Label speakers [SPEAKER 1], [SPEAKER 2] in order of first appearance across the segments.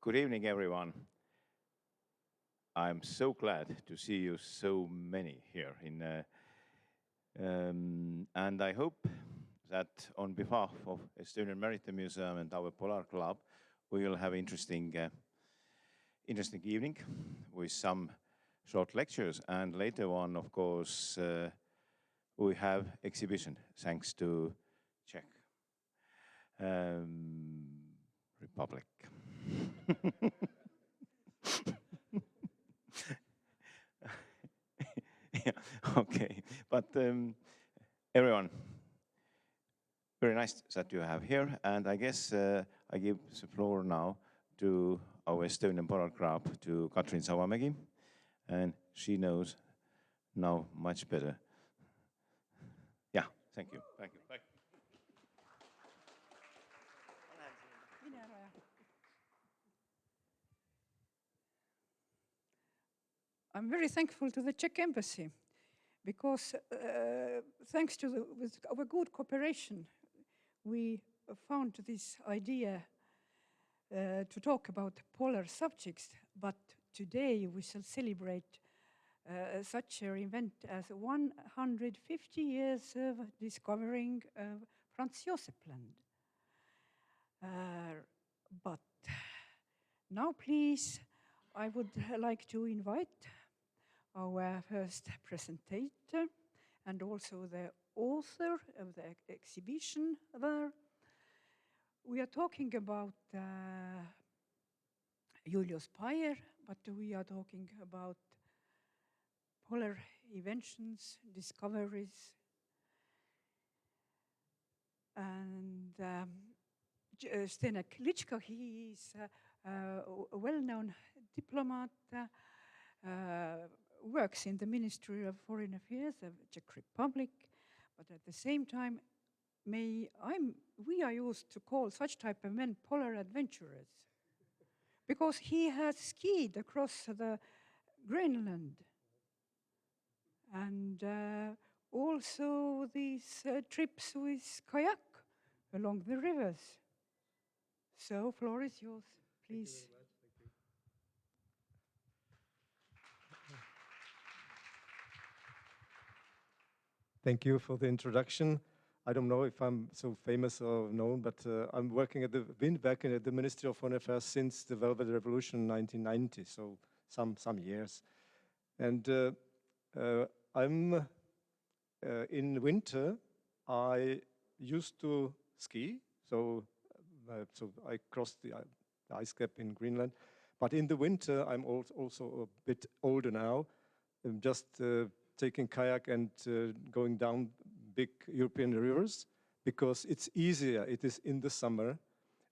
[SPEAKER 1] Good evening, everyone. I'm so glad to see you so many here and I hope that on behalf of Estonian Maritime Museum and our Polar Club, we will have interesting evening with some short lectures, and later on, of course, we have exhibition thanks to Czech Republic. Yeah, okay, but everyone, very nice that you have here, and I guess I give the floor now to our Estonian Polar Club, to Katrin Savamägi, and she knows now much better. Yeah, thank you. Thank you. Thank you.
[SPEAKER 2] I'm very thankful to the Czech Embassy because thanks to with our good cooperation, we found this idea to talk about polar subjects, but today we shall celebrate such an event as 150 years of discovering Franz Joseph Land. But now please, I would like to invite our first presenter and also the author of the exhibition there. We are talking about Julius Payeri, but we are talking about polar inventions, discoveries, and Zdeněk Lyčka, he is a well-known diplomat, works in the Ministry of Foreign Affairs of the Czech Republic, but at the same time, we are used to call such type of men polar adventurers, because he has skied across the Greenland, and also these trips with kayak along the rivers. So, floor is yours, please.
[SPEAKER 3] Thank you for the introduction. I don't know if I'm so famous or known, but I'm working at the Ministry of Foreign Affairs since the Velvet Revolution in 1990, so some years. And I'm in winter, I used to ski, so I crossed the ice cap in Greenland. But in the winter, I'm also a bit older now. I'm just taking kayak and going down big European rivers because it's easier. It is in the summer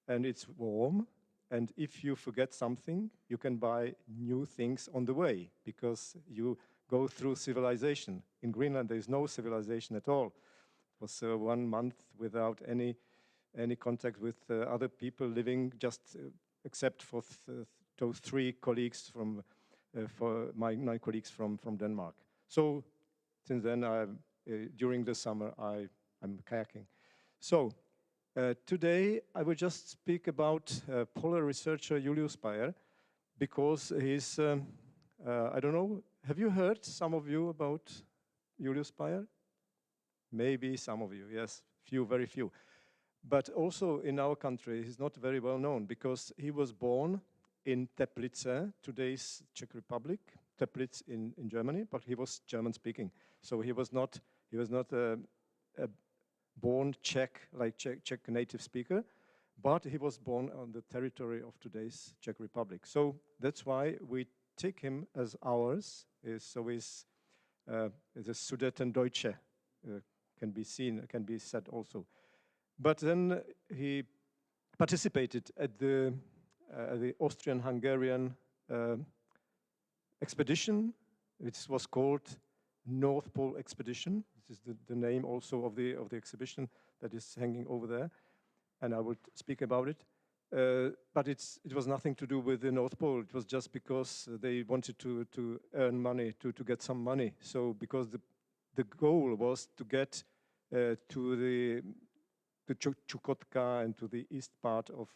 [SPEAKER 3] and it's warm. And if you forget something, you can buy new things on the way because you go through civilization. In Greenland, there is no civilization at all. It was 1 month without any contact with other people living, just except for those 3 colleagues for my 9 colleagues from Denmark. So since then, during the summer, I'm kayaking. So today, I will just speak about polar researcher Julius Payeri, because he's, I don't know, have you heard, some of you, about Julius Payeri? Maybe some of you, yes, few, very few. But also in our country, he's not very well known because he was born in Teplice, today's Czech Republic, Teplice in Germany, but he was German speaking. So he was not a born Czech, like Czech native speaker, but he was born on the territory of today's Czech Republic. So that's why we take him as ours. So he's the Sudetendeutsche, can be seen, can be said also. But then he participated at the Austrian-Hungarian expedition. It was called North Pole Expedition. This is the name also of the exhibition that is hanging over there, and I will speak about it. But it was nothing to do with the North Pole. It was just because they wanted to earn money, to get some money. So because the goal was to get to the Chukotka and to the east part of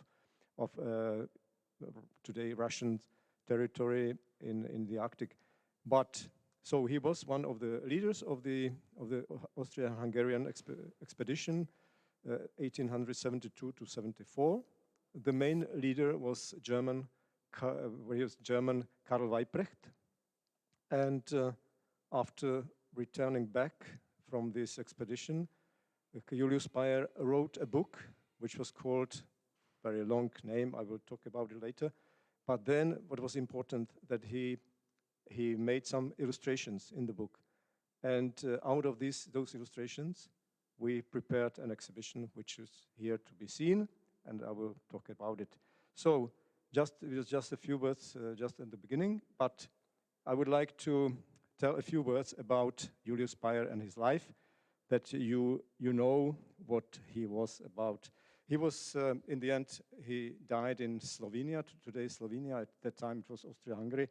[SPEAKER 3] today Russian territory in the Arctic. But so he was one of the leaders of the Austrian-Hungarian expedition, 1872 to 74. The main leader was German Karl Weyprecht. And after returning back from this expedition, Julius Payeri wrote a book which was called, very long name, I will talk about it later. But then what was important that he made some illustrations in the book. And out of those illustrations, we prepared an exhibition which is here to be seen, and I will talk about it. So it was just a few words just in the beginning, but I would like to tell a few words about Julius Payeri and his life, that you know what he was about. He was, in the end, he died in Slovenia, today Slovenia, at that time it was Austria-Hungary,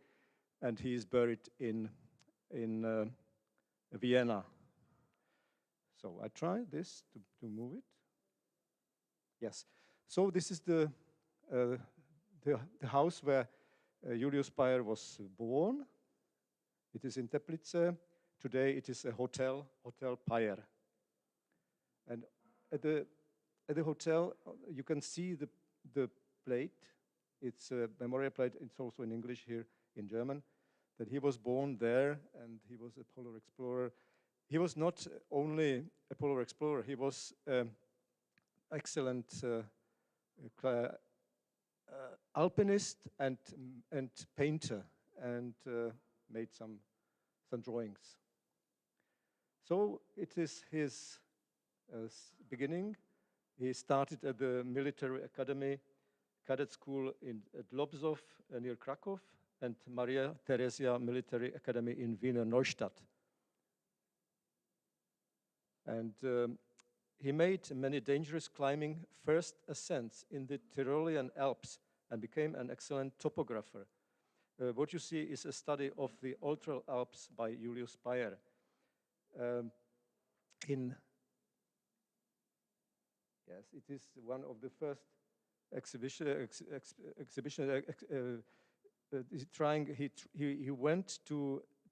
[SPEAKER 3] and he is buried in Vienna. So I try this to move it. Yes. So this is the house where Julius Payeri was born. It is in Teplice. Today it is a Hotel Payeri. And at the hotel, you can see the plate. It's a memorial plate. It's also in English here in German, that he was born there and he was a polar explorer. He was not only a polar explorer, he was excellent alpinist and painter, and made some drawings. So it is his beginning. He started at the military academy, cadet school at Lobzow near Krakow, and Maria Theresia Military Academy in Wiener Neustadt. And he made many dangerous climbing first ascents in the Tyrolean Alps and became an excellent topographer. What you see is a study of the Austral Alps by Julius Payeri. Yes, it is one of the first exhibition. He went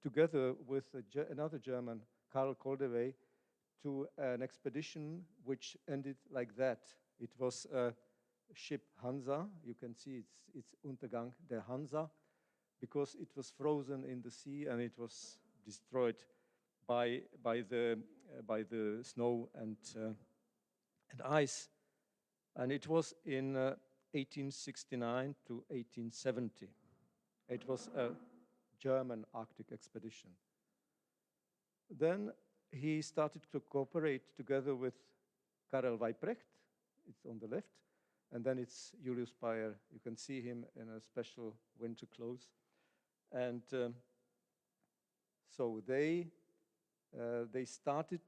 [SPEAKER 3] together with another German, Karl Koldewey, to an expedition which ended like that. It was a ship Hansa. You can see it's Untergang der Hansa, because it was frozen in the sea and it was destroyed by the snow and ice. And it was in 1869 to 1870. It was a German Arctic expedition. Then he started to cooperate together with Karl Weyprecht, it's on the left, and then it's Julius Payeri. You can see him in a special winter clothes. And so they started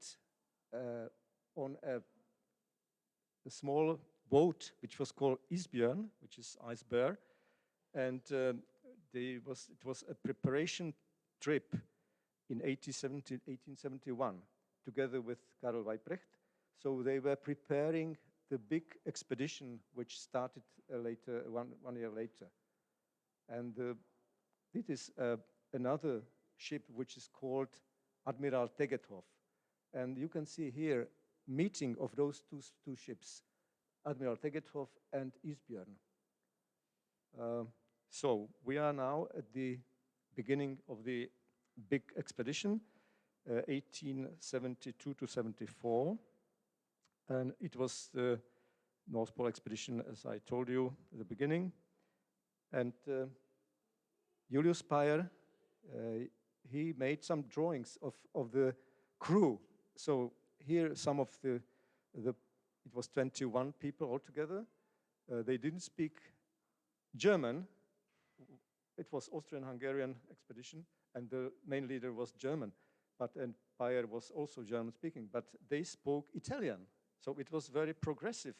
[SPEAKER 3] on a small boat which was called Isbjörn, which is ice bear, and it was a preparation trip in 1871 together with Karl Weyprecht. So they were preparing the big expedition which started later, one year later. And it is another ship which is called Admiral Tegethoff. And you can see here meeting of those two ships, Admiral Tegethoff and Isbjörn. So we are now at the beginning of the big expedition, 1872 to 74. And it was the North Pole expedition, as I told you at the beginning. And Julius Payeri, he made some drawings of the crew. So here some of it was 21 people altogether. They didn't speak German. It was Austrian-Hungarian expedition, and the main leader was German. And Payeri was also German-speaking, but they spoke Italian. So it was very progressive,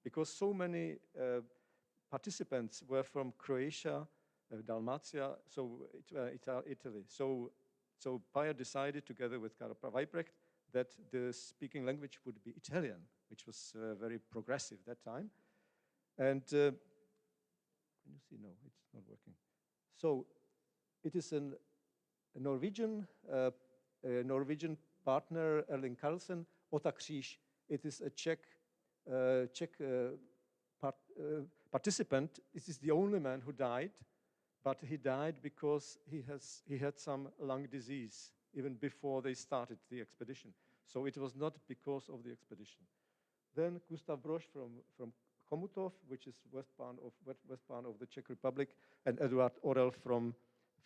[SPEAKER 3] because so many participants were from Croatia, Dalmatia, so Italy. So Payeri decided, together with Karl Weyprecht, that the speaking language would be Italian, which was very progressive that time. And can you see? No, it's not working. So it is a Norwegian partner, Erling Carlsen, Otakříž. It is a Czech participant. This is the only man who died, but he died because he had some lung disease even before they started the expedition. So it was not because of the expedition. Then Gustav Brož from Chomutov, which is westbound of the Czech Republic, and Eduard Orel from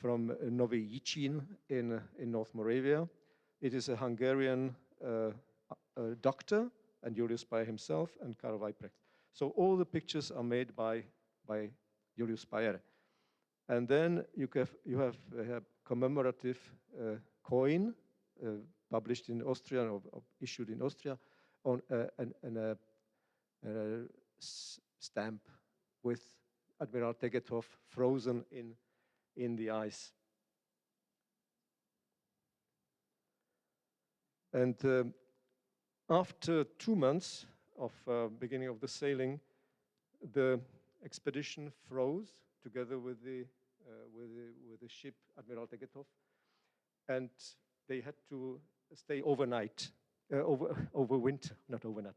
[SPEAKER 3] Nový Jičín in North Moravia. It is a Hungarian doctor, and Julius Payeri himself, and Karl Weyprecht. So all the pictures are made by Julius Payeri. And then you have a commemorative coin published in Austria, or issued in Austria, on a stamp with Admiral Tegethoff frozen in the ice. And after 2 months of beginning of the sailing, the expedition froze together with the ship Admiral Tegethoff, and they had to stay overnight, over winter, not overnight,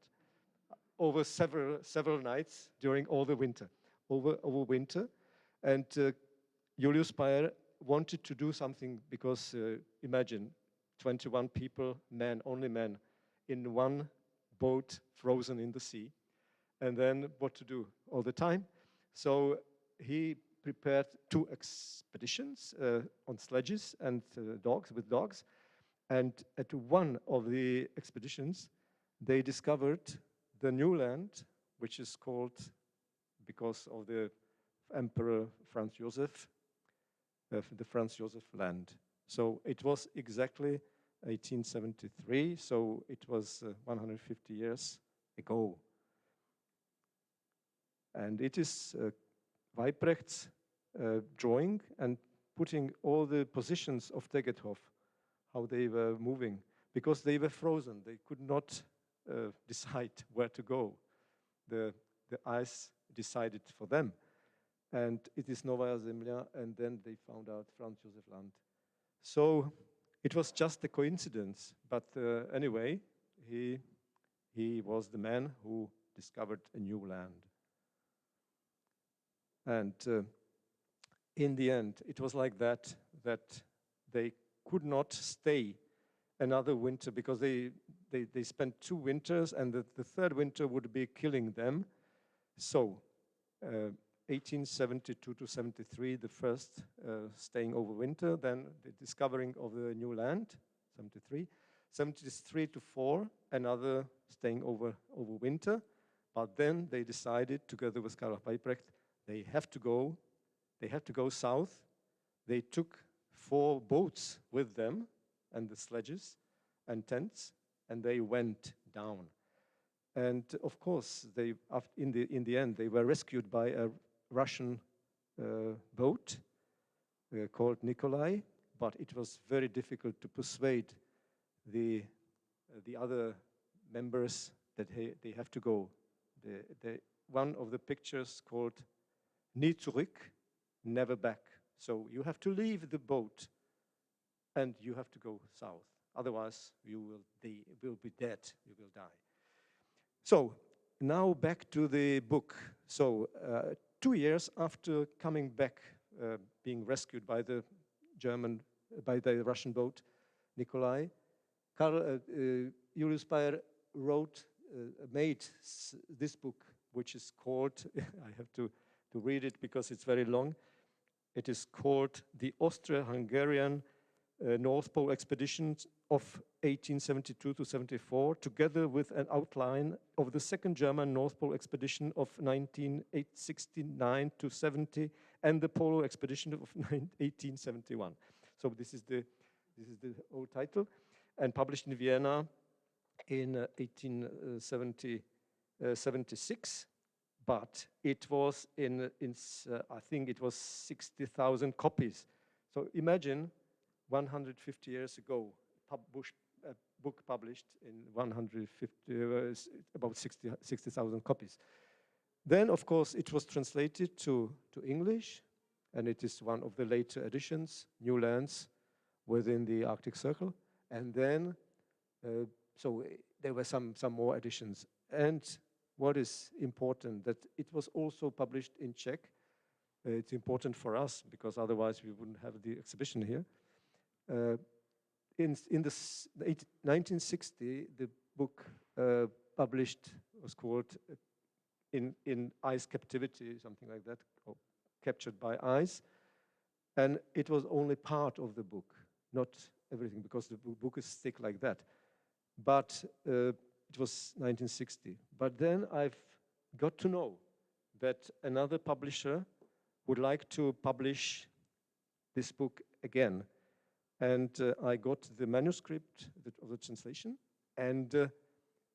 [SPEAKER 3] over several nights during all the winter, over winter. And Julius Payeri wanted to do something because imagine 21 people, only men, in one boat frozen in the sea, and then what to do all the time. So he prepared 2 expeditions on sledges and with dogs. And at one of the expeditions, they discovered the new land, which is called, because of the Emperor Franz Joseph, the Franz Joseph land. So it was exactly 1873, so it was 150 years ago. And it is Weyprecht's drawing and putting all the positions of Tegethoff, how they were moving, because they were frozen. They could not decide where to go. The ice decided for them. And it is Novaya Zemlya, and then they found out Franz Joseph Land. So it was just a coincidence, but anyway, he was the man who discovered a new land. And in the end, it was like that they could not stay another winter, because they spent 2 winters, and the third winter would be killing them. So 1872 to 73, the first staying over winter, then the discovering of the new land, 73. 73 to 4, another staying over winter. But then they decided, together with Karl Weyprecht, they have to go south. They took 4 boats with them, and the sledges and tents, and they went down. And of course, in the end, they were rescued by a Russian boat called Nikolai, but it was very difficult to persuade the other members that they have to go. One of the pictures called Nie zurück, never back. So you have to leave the boat and you have to go south. Otherwise, you will be dead, you will die. So now back to the book. So 2 years after coming back, being rescued by the Russian boat, Nikolai, Julius Payeri made this book, which is called, I have to read it because it's very long. It is called The Austro-Hungarian North Pole Expeditions of 1872 to 74, together with an outline of the second German North Pole Expedition of 1969 to 70 and the Polo Expedition of 1871. So this is the old title, and published in Vienna in 1876. But it was I think it was 60,000 copies. So imagine 150 years ago, a book published in 150, about 60,000 copies. Then, of course, it was translated to English, and it is one of the later editions, New Lands within the Arctic Circle. And then, so there were some more editions. And what is important, that it was also published in Czech. It's important for us, because otherwise we wouldn't have the exhibition here. In 1960, the book published was called in Ice Captivity, something like that, or Captured by Ice. And it was only part of the book, not everything, because the book is thick like that. But it was 1960. But then I've got to know that another publisher would like to publish this book again. And I got the manuscript of the translation, and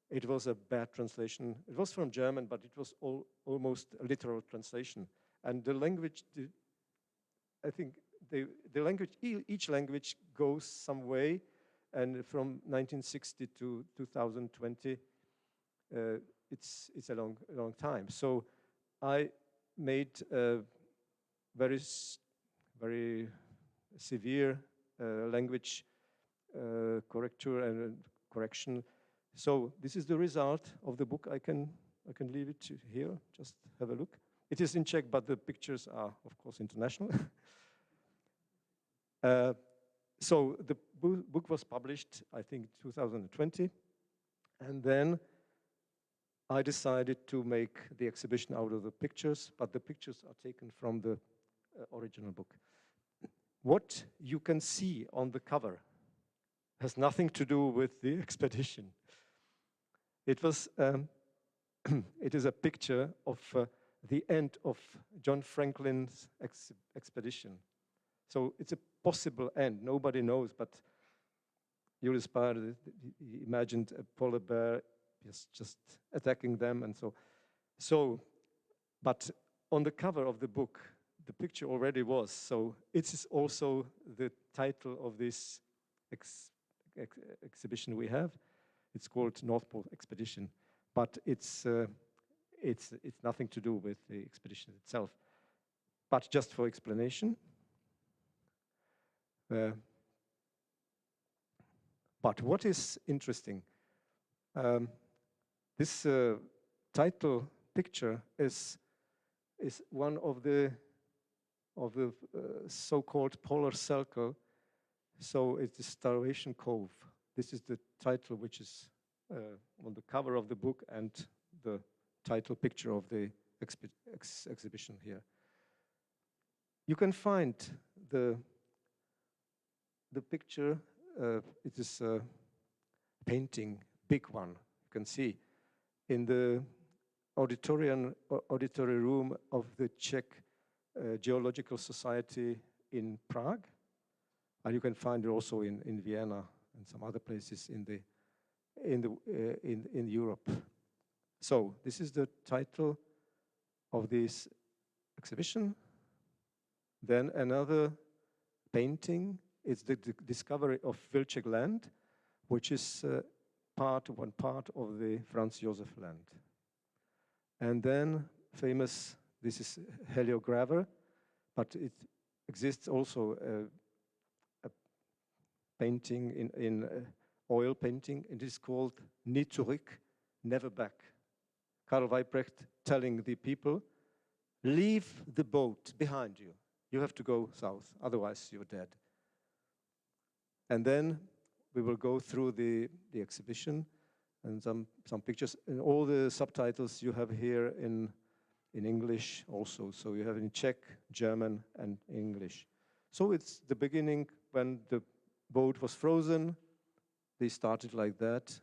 [SPEAKER 3] it was a bad translation. It was from German, but it was almost a literal translation. And the language, I think the language, each language goes some way, and from 1960 to 2020, it's a long time. So I made a very severe language correction. So this is the result of the book. I can leave it here. Just have a look. It is in Czech, but the pictures are, of course, international. So the book was published, I think, 2020, and then I decided to make the exhibition out of the pictures, but the pictures are taken from the original book. What you can see on the cover has nothing to do with the expedition. It was, it is a picture of the end of John Franklin's expedition. So it's a possible end. Nobody knows, but Julius Payeri imagined a polar bear just attacking them, and so. But on the cover of the book, the picture already was. So it is also the title of this exhibition we have. It's called North Pole Expedition, but it's nothing to do with the expedition itself. But just for explanation. But what is interesting, this title picture is one of the so-called polar circle. So it's Starvation Cove. This is the title which is on the cover of the book and the title picture of the exhibition here. You can find the picture. It is a painting, big one. You can see in the auditory room of the Czech Geological Society in Prague, and you can find it also in Vienna and some other places in Europe. So this is the title of this exhibition. Then another painting is the discovery of Wilczek land, which is one part of the Franz Josephi land. And then famous, this is heliograver, but it exists also a painting in oil painting. It is called Nie zurück, never back. Karl Weibrecht telling the people, leave the boat behind you. You have to go south, otherwise you're dead. And then we will go through the exhibition and some pictures, and all the subtitles you have here in English also. So you have in Czech, German, and English. So it's the beginning when the boat was frozen. They started like that.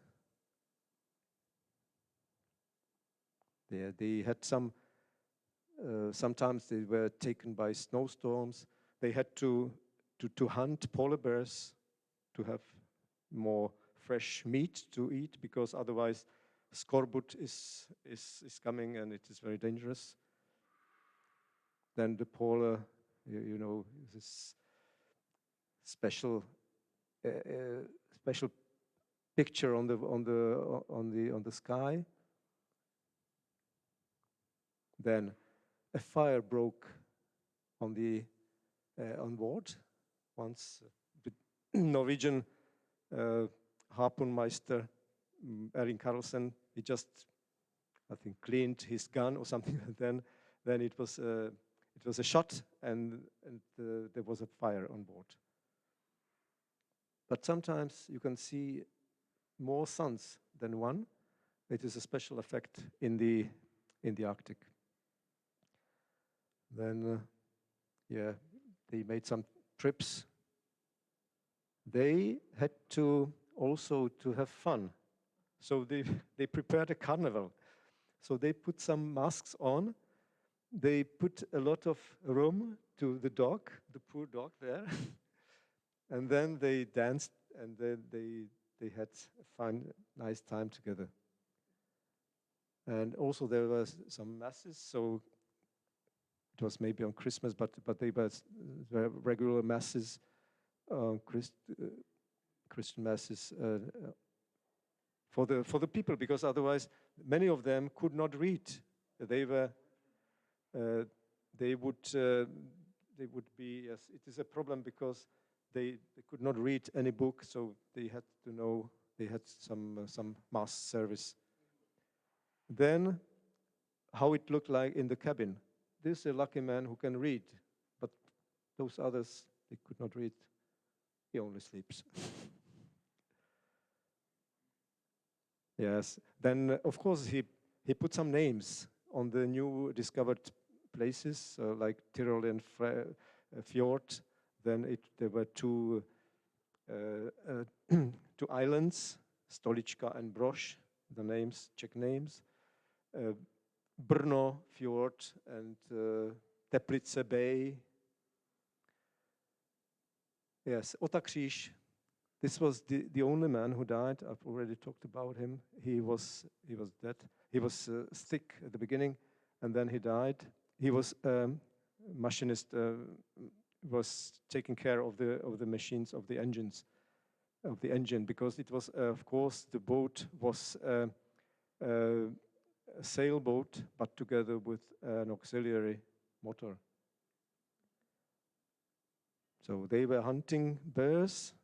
[SPEAKER 3] They had sometimes they were taken by snowstorms. They had to hunt polar bears to have more fresh meat to eat, because otherwise scorbut is coming and it is very dangerous. Then the polar, you know, this special picture on the sky. Then a fire broke on board. Once the Norwegian harpoonmeister Erin Carlsen, he just, I think, cleaned his gun or something. Then it was a shot, and there was a fire on board. But sometimes you can see more suns than one. It is a special effect in the Arctic. Then, yeah, they made some trips. They had to also to have fun. So they prepared a carnival. So they put some masks on. They put a lot of room to the dog, the poor dog there. And then they danced, and then they had a fun, nice time together. And also there was some masses, so it was maybe on Christmas, but they were regular masses, Christian masses for the people, because otherwise many of them could not read. They would be, yes, it is a problem because they could not read any book, so they had to know, they had some mass service. Then, how it looked like in the cabin. This is a lucky man who can read, but those others, they could not read. He only sleeps. Yes. Then, of course, he put some names on the new discovered places, like Tyrolean fjord. Then there were two islands, Stolička and Broš, the names, Czech names. Brno fjord and Teplice Bay. Yes, Otakříž. This was the only man who died. I've already talked about him. He was dead. He was sick at the beginning, and then he died. He was machinist. Was taking care of the machines, of the engines, of the engine, because it was, of course, the boat was a sailboat, but together with an auxiliary motor. So they were hunting bears,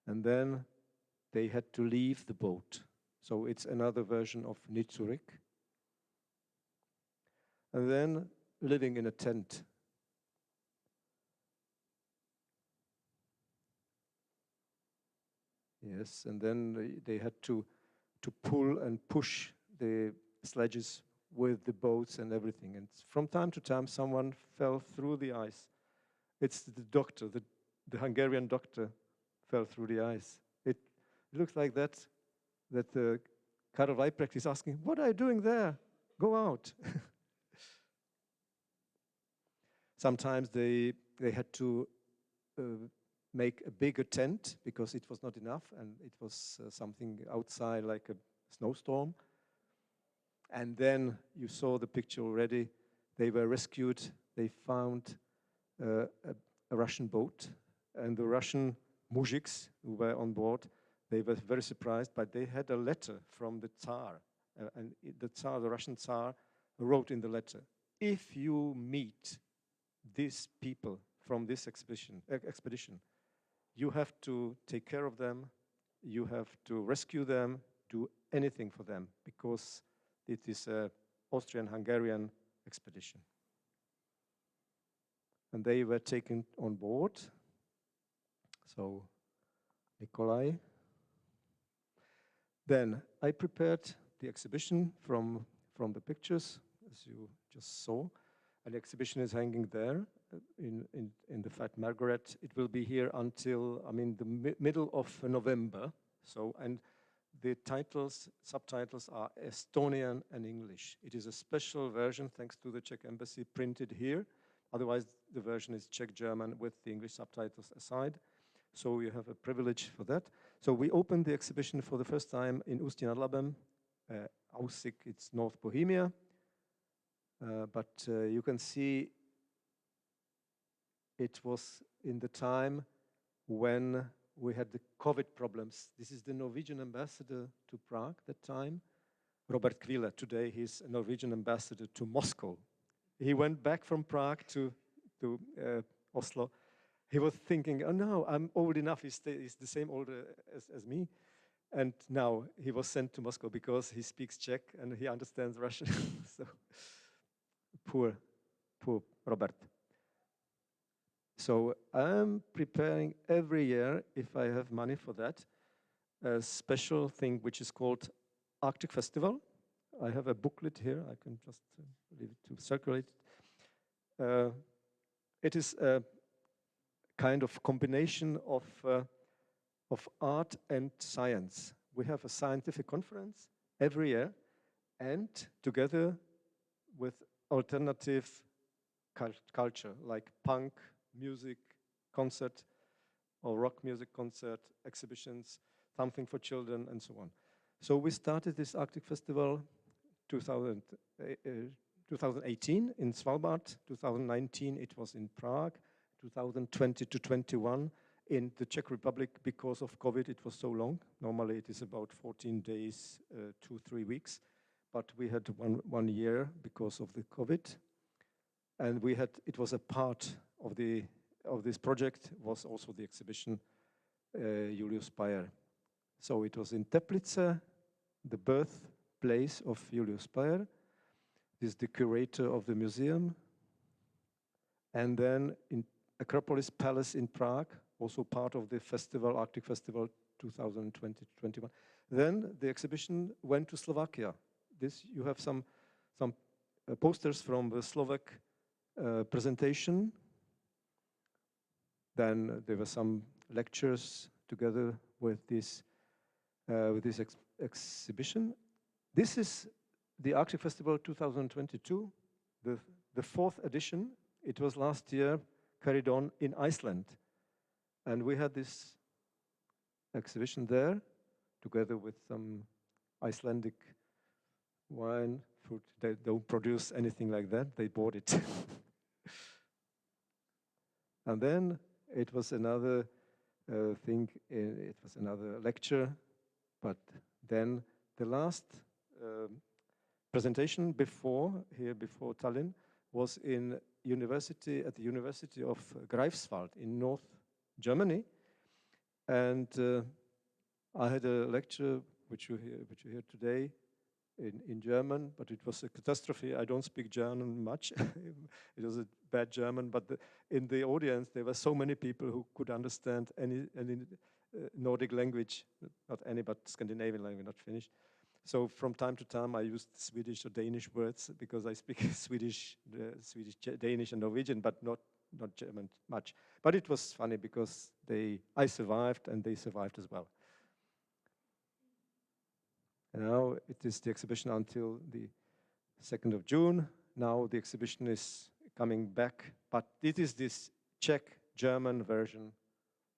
[SPEAKER 3] and then they had to leave the boat. So it's another version of Nitsurik. And then living in a tent. Yes, and then they had to pull and push the sledges with the boats and everything. And from time to time, someone fell through the ice. It's the doctor, the Hungarian doctor fell through the ice. It looks like that Karel Weiprecht is asking, what are you doing there? Go out. Sometimes they had to make a bigger tent because it was not enough, and it was something outside like a snowstorm. And then you saw the picture already. They were rescued. They found a Russian boat, and the Russian mujiks who were on board, they were very surprised, but they had a letter from the Tsar. And the Russian Tsar, wrote in the letter, if you meet these people from this expedition, you have to take care of them, you have to rescue them, do anything for them, because it is an Austrian-Hungarian expedition. And they were taken on board. So, Nikolai. Then I prepared the exhibition from the pictures, as you just saw. And the exhibition is hanging there in the Fat Margaret. It will be here until, the middle of November. So, and the subtitles are Estonian and English. It is a special version, thanks to the Czech embassy, printed here. Otherwise, the version is Czech-German with the English subtitles aside. So you have a privilege for that. So we opened the exhibition for the first time in Ústí nad Labem. Aussik, it's North Bohemia. But you can see it was in the time when we had the COVID problems. This is the Norwegian ambassador to Prague that time, Robert Kvile. Today he's a Norwegian ambassador to Moscow. He went back from Prague to Oslo. He was thinking, oh no, I'm old enough, he's the same older as me. And now he was sent to Moscow because he speaks Czech and he understands Russian. So poor Robert. So I'm preparing every year, if I have money for that, a special thing which is called Arctic Festival. I have a booklet here. I can just leave it to circulate. It is a kind of combination of art and science. We have a scientific conference every year, and together with alternative culture like punk music concert or rock music concert, exhibitions, something for children, and so on. So we started this Arctic Festival 2018 in Svalbard, 2019 it was in Prague, 2020 to 21 in the Czech Republic. Because of COVID it was so long. Normally it is about 14 days, 2-3 weeks, but we had one year because of the COVID. And we had, it was a part of this project was also the exhibition Julius Payeri. So it was in Teplice, the birthplace of Julius Payeri. This is the curator of the museum. And then in Acropolis Palace in Prague, also part of the festival, Arctic Festival 2020-21. Then the exhibition went to Slovakia. This, you have some posters from the Slovak presentation. Then there were some lectures together with this exhibition. This is the Arctic Festival 2022, the fourth edition. It was last year carried on in Iceland. And we had this exhibition there together with some Icelandic wine, fruit. They don't produce anything like that, they bought it. And then it was another thing, it was another lecture, but then the last presentation before Tallinn was in university, at the University of Greifswald in North Germany. And I had a lecture which you hear today in German, but it was a catastrophe. I don't speak German much. It was a bad German, but in the audience there were so many people who could understand any Nordic language, not any, but Scandinavian language, not Finnish. So from time to time I used Swedish or Danish words because I speak Swedish, Danish and Norwegian, but not German much. But it was funny because I survived and they survived as well. And now it is the exhibition until the 2nd of June. Now the exhibition is coming back, but it is this Czech-German version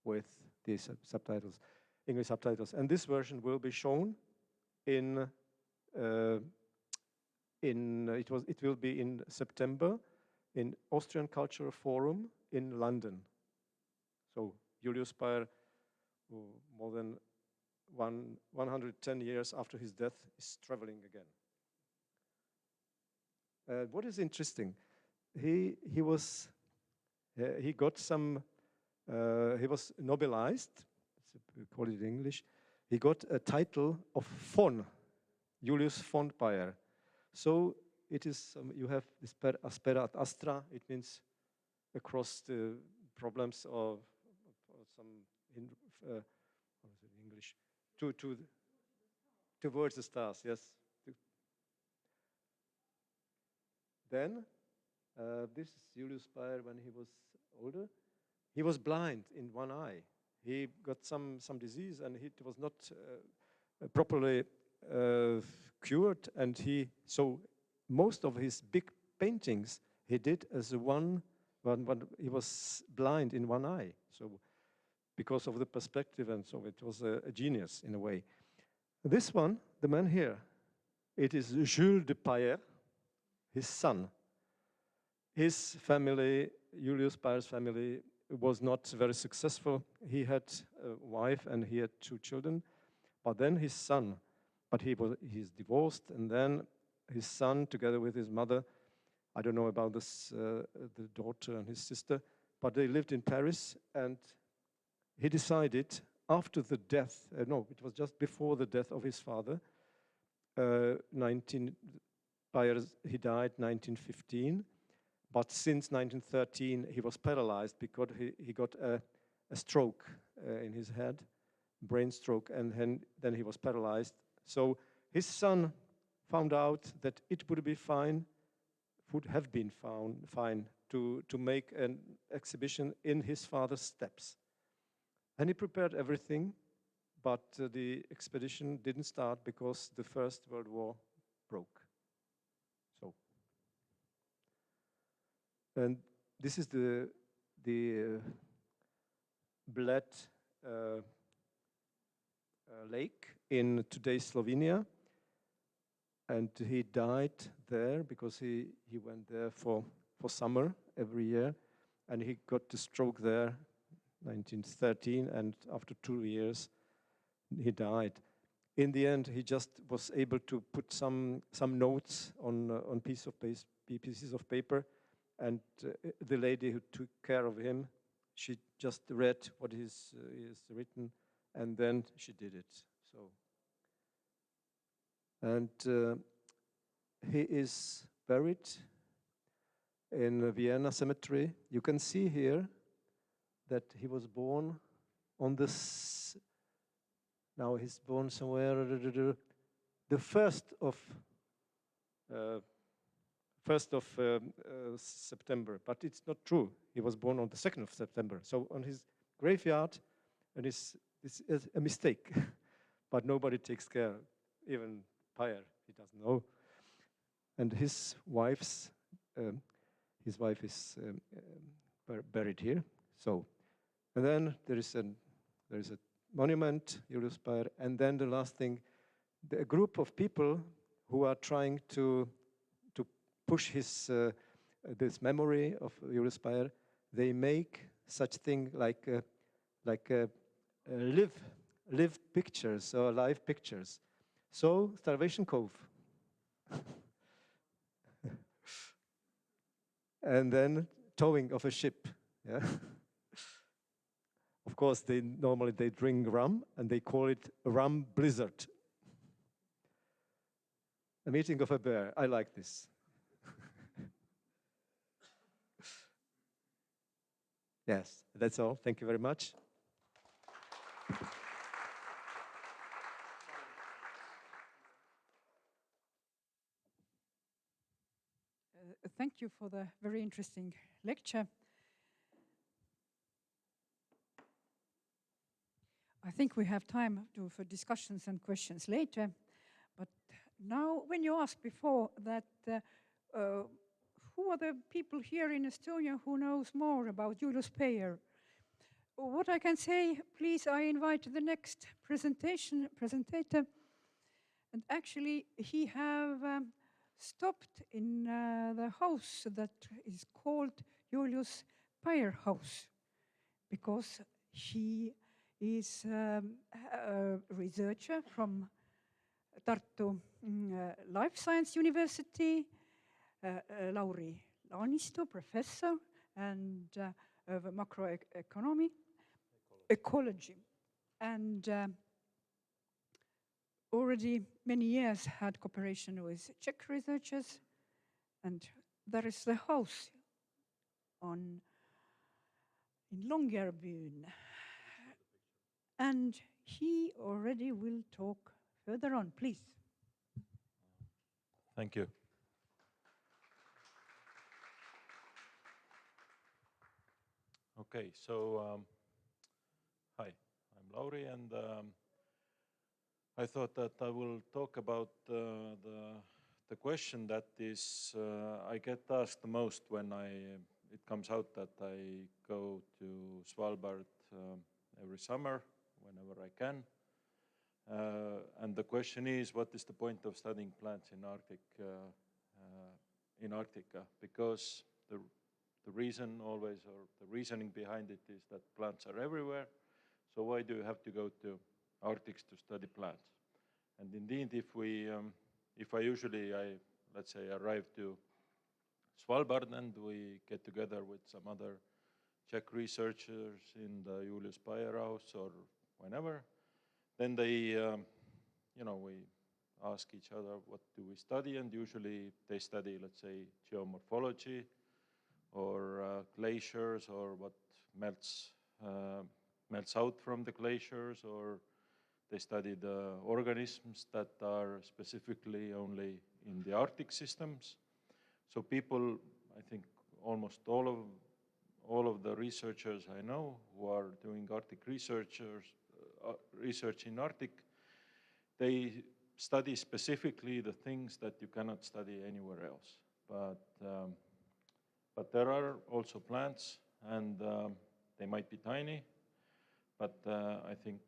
[SPEAKER 3] with these subtitles, English subtitles. And this version will be shown it will be in September in Austrian Cultural Forum in London. So Julius Payeri, more than 110 years after his death, is traveling again. What is interesting, he was nobilized, we call it in English. He got a title of von, Julius von Payeri. So it is, you have this per aspera ad astra, it means across the problems of some, what is it in English? Towards the stars, yes. Then, this is Julius Payeri when he was older. He was blind in one eye. He got some disease and it was not properly cured, and so most of his big paintings he did as when he was blind in one eye. So because of the perspective, and so it was a genius in a way. This one, the man here, it is Jules de Payeri, his son. His family, Julius Payeri's family, was not very successful. He had a wife and he had 2 children, but then his son, he's divorced, and then his son, together with his mother, I don't know about this, the daughter and his sister, but they lived in Paris, and he decided after the death, no, it was just before the death of his father, he died 1915, but since 1913 he was paralyzed because he got a stroke in his head, brain stroke, and then he was paralyzed. So his son found out that it would have been fine to make an exhibition in his father's steps. And he prepared everything, but the expedition didn't start because the First World War broke. So, and this is the Bled lake in today's Slovenia, and he died there because he went there for summer every year, and he got the stroke there 1913, and after 2 years he died. In the end, he just was able to put some notes on pieces of paper, and the lady who took care of him, she just read what is written, and then she did it. So, and he is buried in Vienna Cemetery. You can see here that he was born on this. Now he's born somewhere the 1st of September, but it's not true. He was born on the 2nd of September. So on his graveyard, and this is a mistake, but nobody takes care. Even Payeri, he doesn't know. And his wife is buried here. So, and then there is a monument, Julius Payeri, and then the last thing, a group of people who are trying to push his this memory of Julius Payeri. They make such thing like live pictures or live pictures. So Starvation Cove, and then towing of a ship. Yeah. Of course, normally they drink rum, and they call it rum blizzard. A meeting of a bear. I like this. Yes, that's all. Thank you very much.
[SPEAKER 2] Thank you for the very interesting lecture. I think we have time for discussions and questions later. But now, when you asked before that who are the people here in Estonia who knows more about Julius Payeri? What I can say, please, I invite the next presentator. And actually, he have stopped in the house that is called Julius Payeri House, because he is a researcher from Tartu Life Science University, Lauri Laanisto, professor, and of macroeconomy, ecology, and already many years had cooperation with Czech researchers, and there is the house in Långbyn. And he already will talk further on, please.
[SPEAKER 4] Thank you. Okay, so hi, I'm Lauri, and I thought that I will talk about the question that is I get asked the most when it comes out that I go to Svalbard every summer, whenever I can. And the question is, what is the point of studying plants in Arctica? Because the reason always, or the reasoning behind it is that plants are everywhere. So why do you have to go to Arctic to study plants? And indeed, if I usually, let's say, arrive to Svalbard and we get together with some other Czech researchers in the Julius Payeri house or whenever, then they, we ask each other what do we study, and usually they study, let's say, geomorphology or glaciers, or what melts out from the glaciers, or they study the organisms that are specifically only in the Arctic systems. So people, I think almost all of the researchers I know who are doing Arctic research in Arctic, they study specifically the things that you cannot study anywhere else. But there are also plants, and they might be tiny, but I think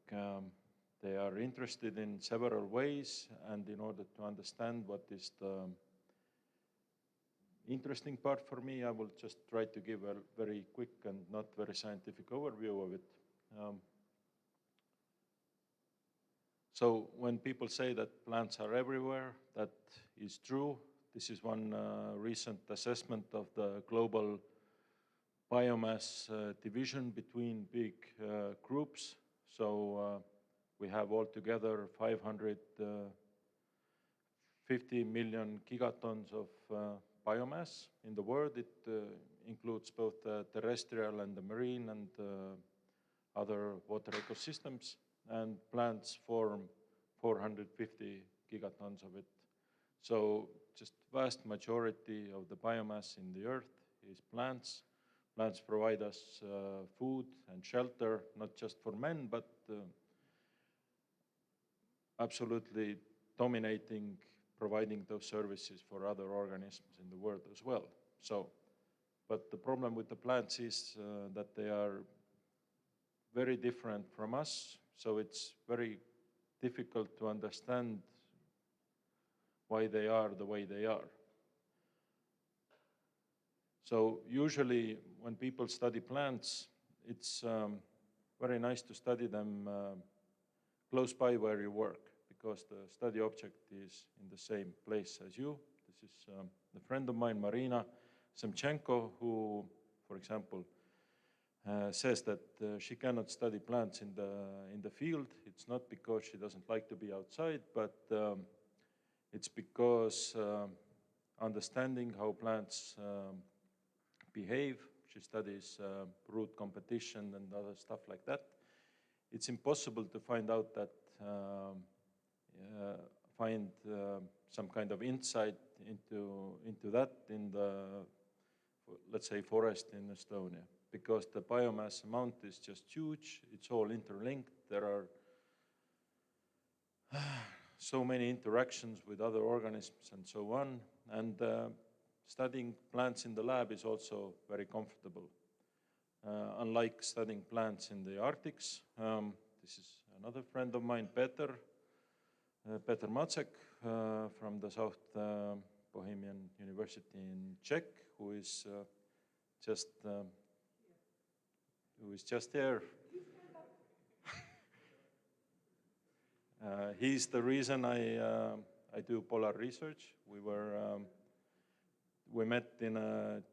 [SPEAKER 4] they are interested in several ways, and in order to understand what is the interesting part for me, I will just try to give a very quick and not very scientific overview of it. So when people say that plants are everywhere, that is true. This is one recent assessment of the global biomass division between big groups. So we have altogether 550 million gigatons of biomass in the world. It includes both the terrestrial and the marine and other water ecosystems, and plants form 450 gigatons of it. So just vast majority of the biomass in the earth is plants. Plants provide us food and shelter, not just for men, but absolutely dominating, providing those services for other organisms in the world as well. So, but the problem with the plants is that they are very different from us, so it's very difficult to understand why they are the way they are. So usually when people study plants, it's very nice to study them close by where you work, because the study object is in the same place as you. This is a friend of mine, Marina Semchenko, who, for example, says that she cannot study plants in the field. It's not because she doesn't like to be outside, but it's because understanding how plants behave, she studies root competition and other stuff like that. It's impossible to find out that, some kind of insight into that in the, let's say, forest in Estonia, because the biomass amount is just huge. It's all interlinked. There are so many interactions with other organisms and so on. And studying plants in the lab is also very comfortable. Unlike studying plants in the Arctics, this is another friend of mine, Peter Macek, from the South Bohemian University in Czech, who is just here. He's the reason I do polar research. We met in an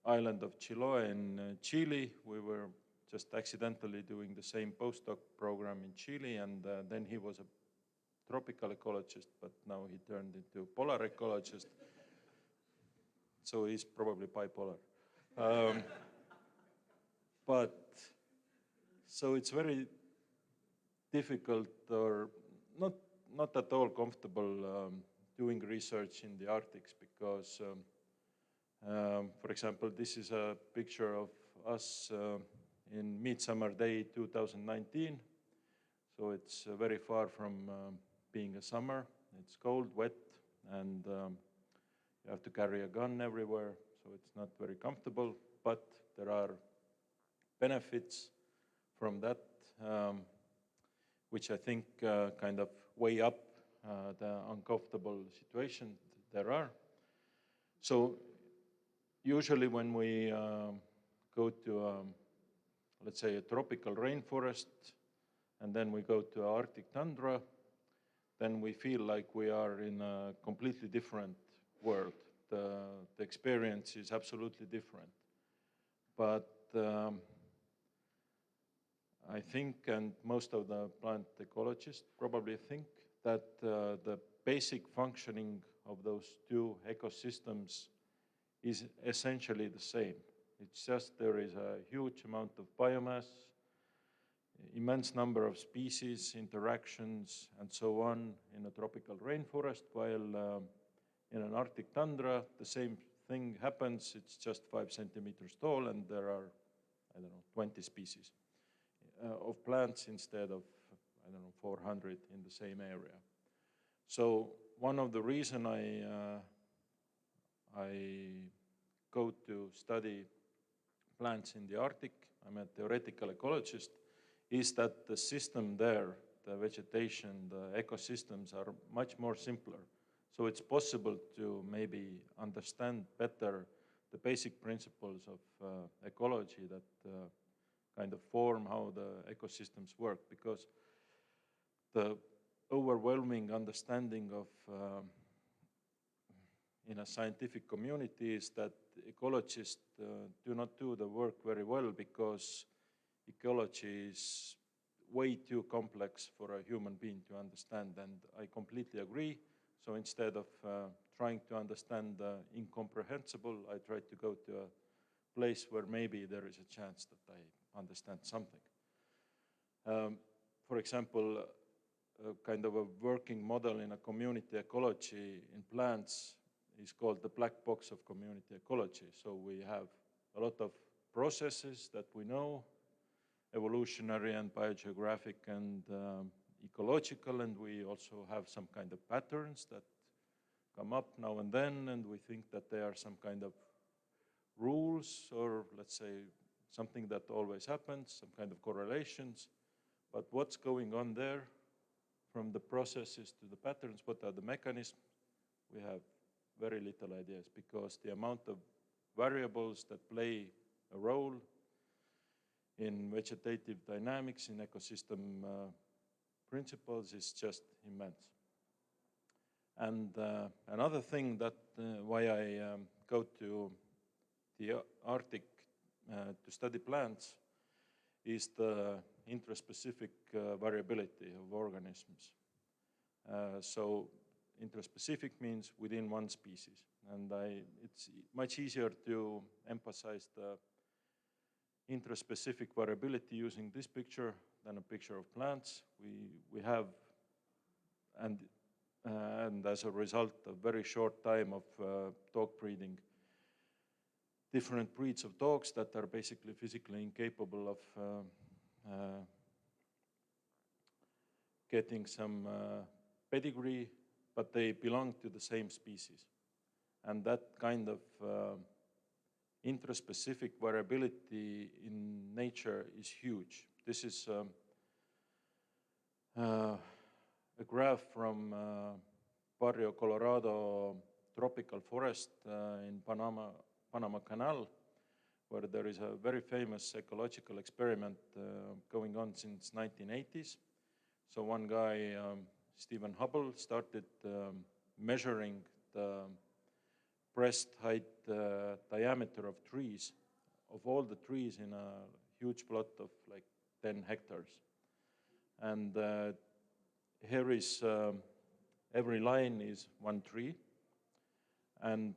[SPEAKER 4] island of Chiloé in Chile. We were just accidentally doing the same postdoc program in Chile, and then he was a tropical ecologist, but now he turned into polar ecologist. So he's probably bipolar. But so it's very difficult, or not at all comfortable doing research in the Arctics, because for example, this is a picture of us in Midsummer Day 2019. So it's very far from being a summer. It's cold, wet, and you have to carry a gun everywhere, so it's not very comfortable, but there are benefits from that, which I think kind of weigh up the uncomfortable situation there are. So usually when we go to, let's say, a tropical rainforest, and then we go to Arctic tundra, then we feel like we are in a completely different world. The experience is absolutely different. But I think, and most of the plant ecologists probably think, that the basic functioning of those two ecosystems is essentially the same. It's just there is a huge amount of biomass, immense number of species, interactions, and so on in a tropical rainforest, while in an Arctic tundra, the same thing happens. It's just 5 centimeters tall, and there are, I don't know, 20 species of plants instead of, I don't know, 400 in the same area. So one of the reasons I go to study plants in the Arctic, I'm a theoretical ecologist, is that the system there, the vegetation, the ecosystems are much more simpler. So it's possible to maybe understand better the basic principles of ecology that kind of form how the ecosystems work, because the overwhelming understanding of in a scientific community is that ecologists do not do the work very well because ecology is way too complex for a human being to understand, and I completely agree. So instead of trying to understand the incomprehensible, I try to go to a place where maybe there is a chance that I understand something. For example, kind of a working model in a community ecology in plants is called the black box of community ecology. So we have a lot of processes that we know, evolutionary and biogeographic and ecological, and we also have some kind of patterns that come up now and then, and we think that they are some kind of rules, or let's say something that always happens, some kind of correlations. But what's going on there from the processes to the patterns, what are the mechanisms? We have very little ideas, because the amount of variables that play a role in vegetative dynamics, in ecosystem principles is just immense. And another thing that why I go to the Arctic to study plants is the intraspecific variability of organisms. So intraspecific means within one species. And it's much easier to emphasize the intraspecific variability using this picture than a picture of plants. We have, and as a result, a very short time of dog breeding, different breeds of dogs that are basically physically incapable of getting some pedigree, but they belong to the same species. And that kind of intraspecific variability in nature is huge. This is a graph from Barrio Colorado tropical forest in Panama Canal, where there is a very famous ecological experiment going on since 1980s. So one guy, Stephen Hubble, started measuring the breast height diameter of trees, of all the trees in a huge plot of like 10 hectares. And here is, every line is one tree. And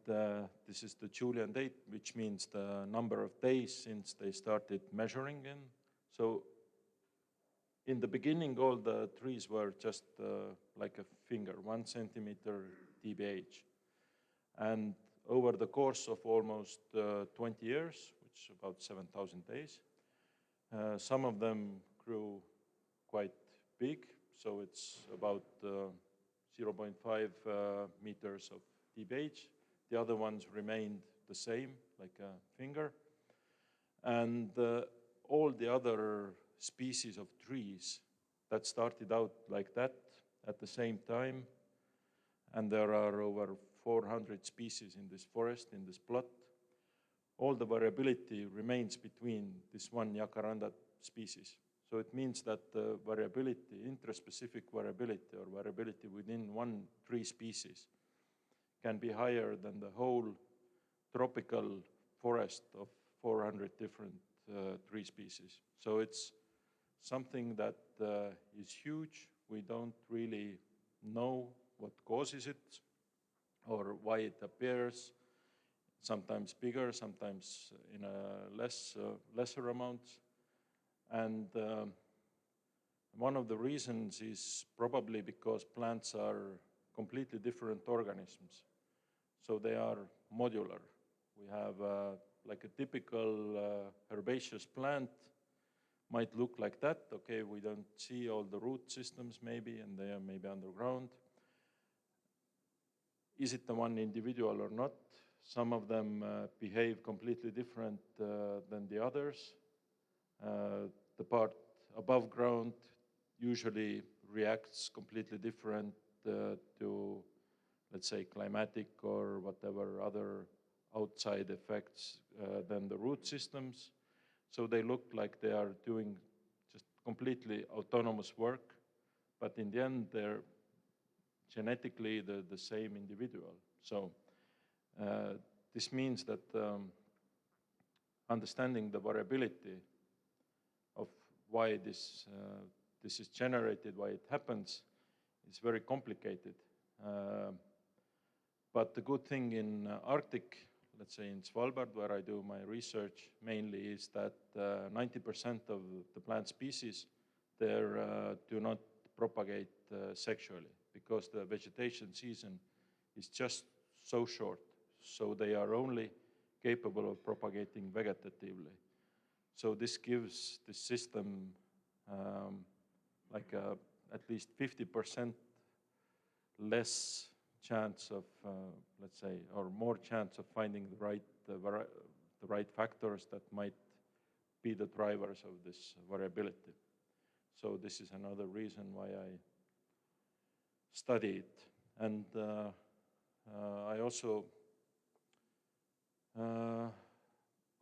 [SPEAKER 4] this is the Julian date, which means the number of days since they started measuring in. So in the beginning, all the trees were just like a finger, 1 centimeter DBH. And over the course of almost 20 years, which is about 7,000 days, some of them grew quite big. So it's about 0.5 meters of DBH. The other ones remained the same, like a finger. And all the other species of trees that started out like that at the same time, and there are over 400 species in this forest, in this plot, all the variability remains between this one jacaranda species. So it means that the variability, intraspecific variability or variability within one tree species can be higher than the whole tropical forest of 400 different tree species. So it's something that is huge. We don't really know what causes it or why it appears, sometimes bigger, sometimes in a lesser amount. And one of the reasons is probably because plants are completely different organisms. So they are modular. We have like a typical herbaceous plant might look like that. Okay, we don't see all the root systems maybe, and they are maybe underground. Is it the one individual or not? Some of them behave completely different than the others. The part above ground usually reacts completely different to, let's say, climatic or whatever other outside effects than the root systems. So they look like they are doing just completely autonomous work, but in the end, they're genetically the same individual. So this means that understanding the variability of why this is generated, why it happens, is very complicated. But the good thing in Arctic, let's say in Svalbard, where I do my research mainly, is that 90% of the plant species there do not propagate sexually, because the vegetation season is just so short. So they are only capable of propagating vegetatively. So this gives the system like at least 50% less chance of, let's say, or more chance of finding the right factors that might be the drivers of this variability. So this is another reason why I study it. And I also,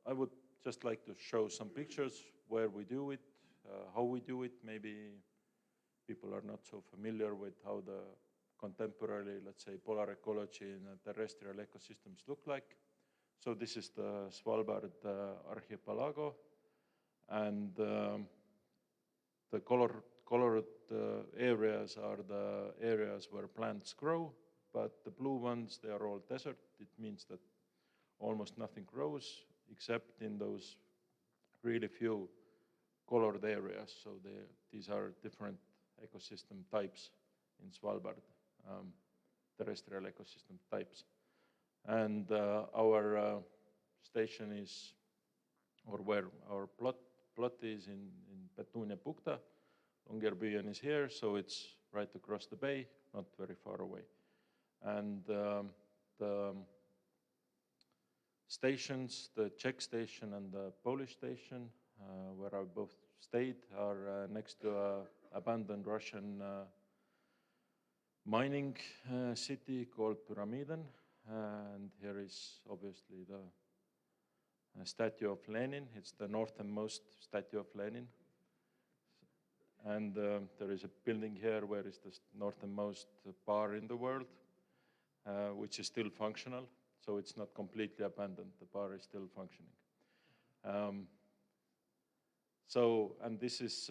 [SPEAKER 4] I would just like to show some pictures where we do it, how we do it. Maybe people are not so familiar with how the contemporary, let's say, polar ecology and terrestrial ecosystems look like. So this is the Svalbard archipelago, and the colored areas are the areas where plants grow, but the blue ones, they are all desert. It means that almost nothing grows except in those really few colored areas. So these are different ecosystem types in Svalbard, terrestrial ecosystem types. And our station is, or where our plot is in Petunia-Pukta. Longyearbyen is here, so it's right across the bay, not very far away. And the stations, the Czech station and the Polish station, where I both stayed, are next to an abandoned Russian mining city called Pyramiden. And here is obviously the statue of Lenin. It's the northernmost statue of Lenin. And there is a building here where is the northernmost bar in the world, which is still functional. So it's not completely abandoned. The bar is still functioning. And this is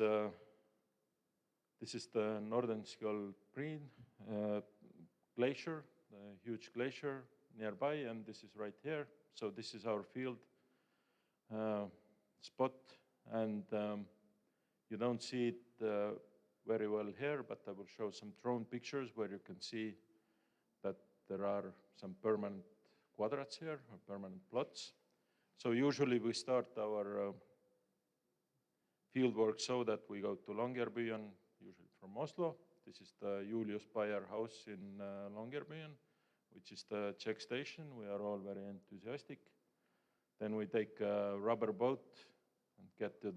[SPEAKER 4] the Nordenskjold glacier, the huge glacier nearby, and this is right here. So this is our field spot, and you don't see it very well here, but I will show some drone pictures where you can see that there are some permanent quadrats here, or permanent plots. So usually we start our field work so that we go to Longyearbyen, usually from Oslo. This is the Julius Payeri house in Longyearbyen, which is the Czech station. We are all very enthusiastic. Then we take a rubber boat and get to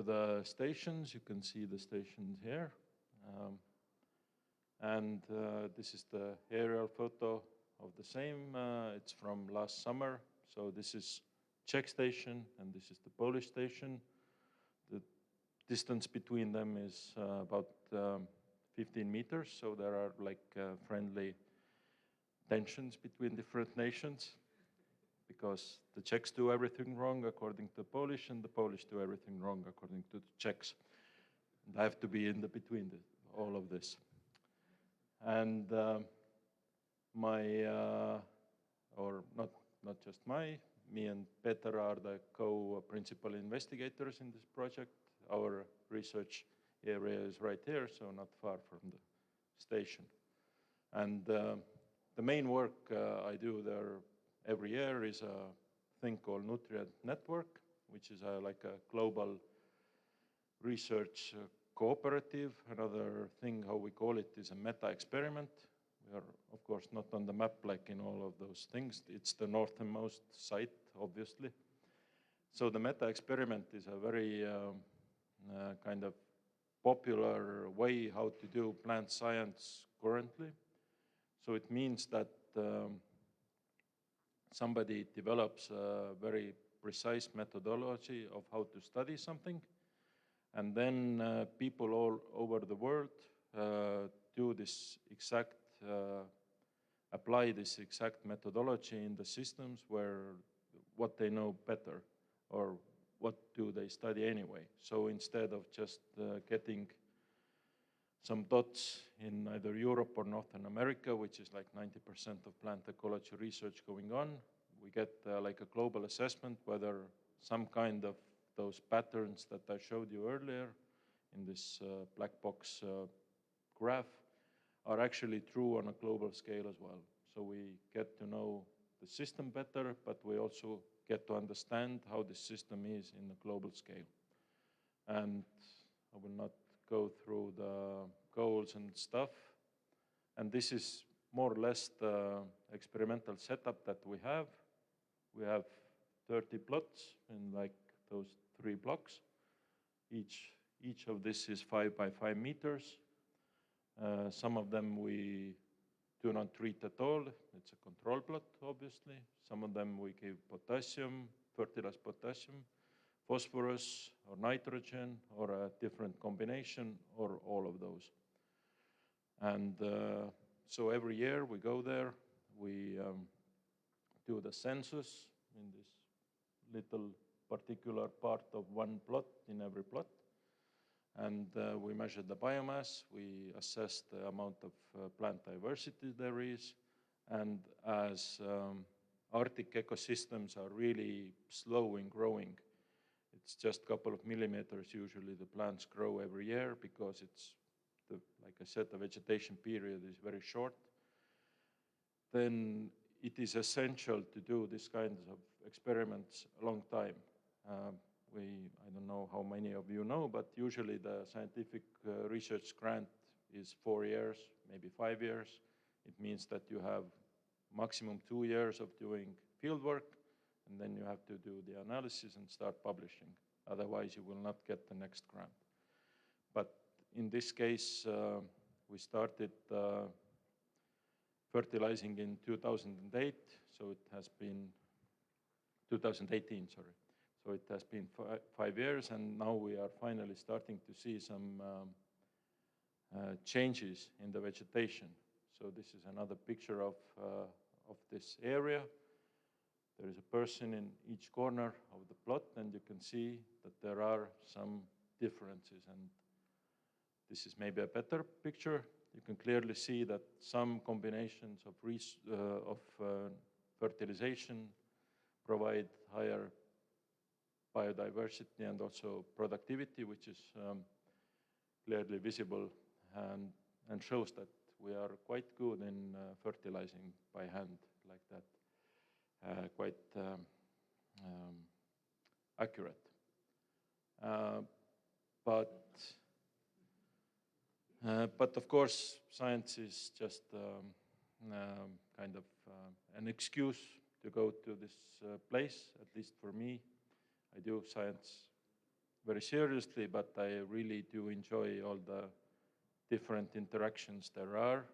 [SPEAKER 4] the stations. You can see the stations here. And this is the aerial photo of the same. It's from last summer. So this is Czech station and this is the Polish station. The distance between them is about 15 meters. So there are like friendly tensions between different nations, because the Czechs do everything wrong according to the Polish, and the Polish do everything wrong according to the Czechs. And I have to be in the between all of this. And not just me and Peter are the co-principal investigators in this project. Our research area is right here, so not far from the station. And the main work I do there every year is a thing called Nutrient Network, which is like a global research cooperative. Another thing, how we call it, is a meta-experiment. We are, of course, not on the map like in all of those things. It's the northernmost site, obviously. So the meta-experiment is a very kind of popular way how to do plant science currently. So it means that somebody develops a very precise methodology of how to study something, and then people all over the world do this exact, apply this exact methodology in the systems where what they know better, or what do they study anyway. So instead of just getting some dots in either Europe or Northern America, which is like 90% of plant ecology research going on, we get like a global assessment whether some kind of those patterns that I showed you earlier in this black box graph are actually true on a global scale as well. So we get to know the system better, but we also get to understand how the system is in a global scale. And I will not go through the goals and stuff. And this is more or less the experimental setup that we have. We have 30 plots in like those 3 blocks. Each of this is 5 by 5 meters. Some of them we do not treat at all. It's a control plot, obviously. Some of them we give potassium, fertilized potassium, phosphorus, or nitrogen, or a different combination, or all of those. And so every year we go there, we do the census in this little particular part of one plot in every plot. And we measure the biomass, we assess the amount of plant diversity there is, and as Arctic ecosystems are really slow in growing, it's just a couple of millimeters usually the plants grow every year, because it's, like I said, the vegetation period is very short. Then it is essential to do this kinds of experiments a long time. I don't know how many of you know, but usually the scientific research grant is 4 years, maybe 5 years. It means that you have maximum 2 years of doing field work, and then you have to do the analysis and start publishing. Otherwise, you will not get the next grant. But in this case, we started fertilizing in 2008, so it has been 2018, sorry. So it has been 5 years, and now we are finally starting to see some changes in the vegetation. So this is another picture of this area. There is a person in each corner of the plot, and you can see that there are some differences. And this is maybe a better picture. You can clearly see that some combinations of fertilization provide higher biodiversity and also productivity, which is clearly visible and shows that we are quite good in fertilizing by hand like that, quite accurate. But of course, science is just kind of an excuse to go to this place, at least for me. I do science very seriously, but I really do enjoy all the different interactions there are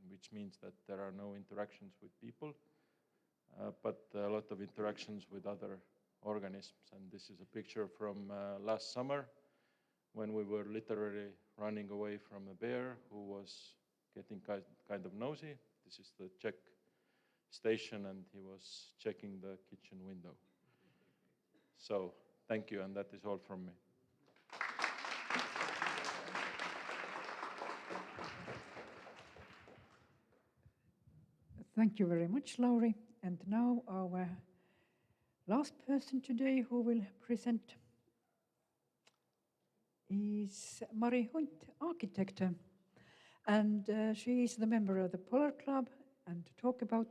[SPEAKER 4] which means that there are no interactions with people, but a lot of interactions with other organisms. And this is a picture from last summer when we were literally running away from a bear who was getting kind of nosy. This is the Czech station, and he was checking the kitchen window. So thank you, and that is all from me.
[SPEAKER 2] Thank you very much, Lauri. And now our last person today who will present is Mari Hunt, architect. And she is the member of the Polar Club and to talk about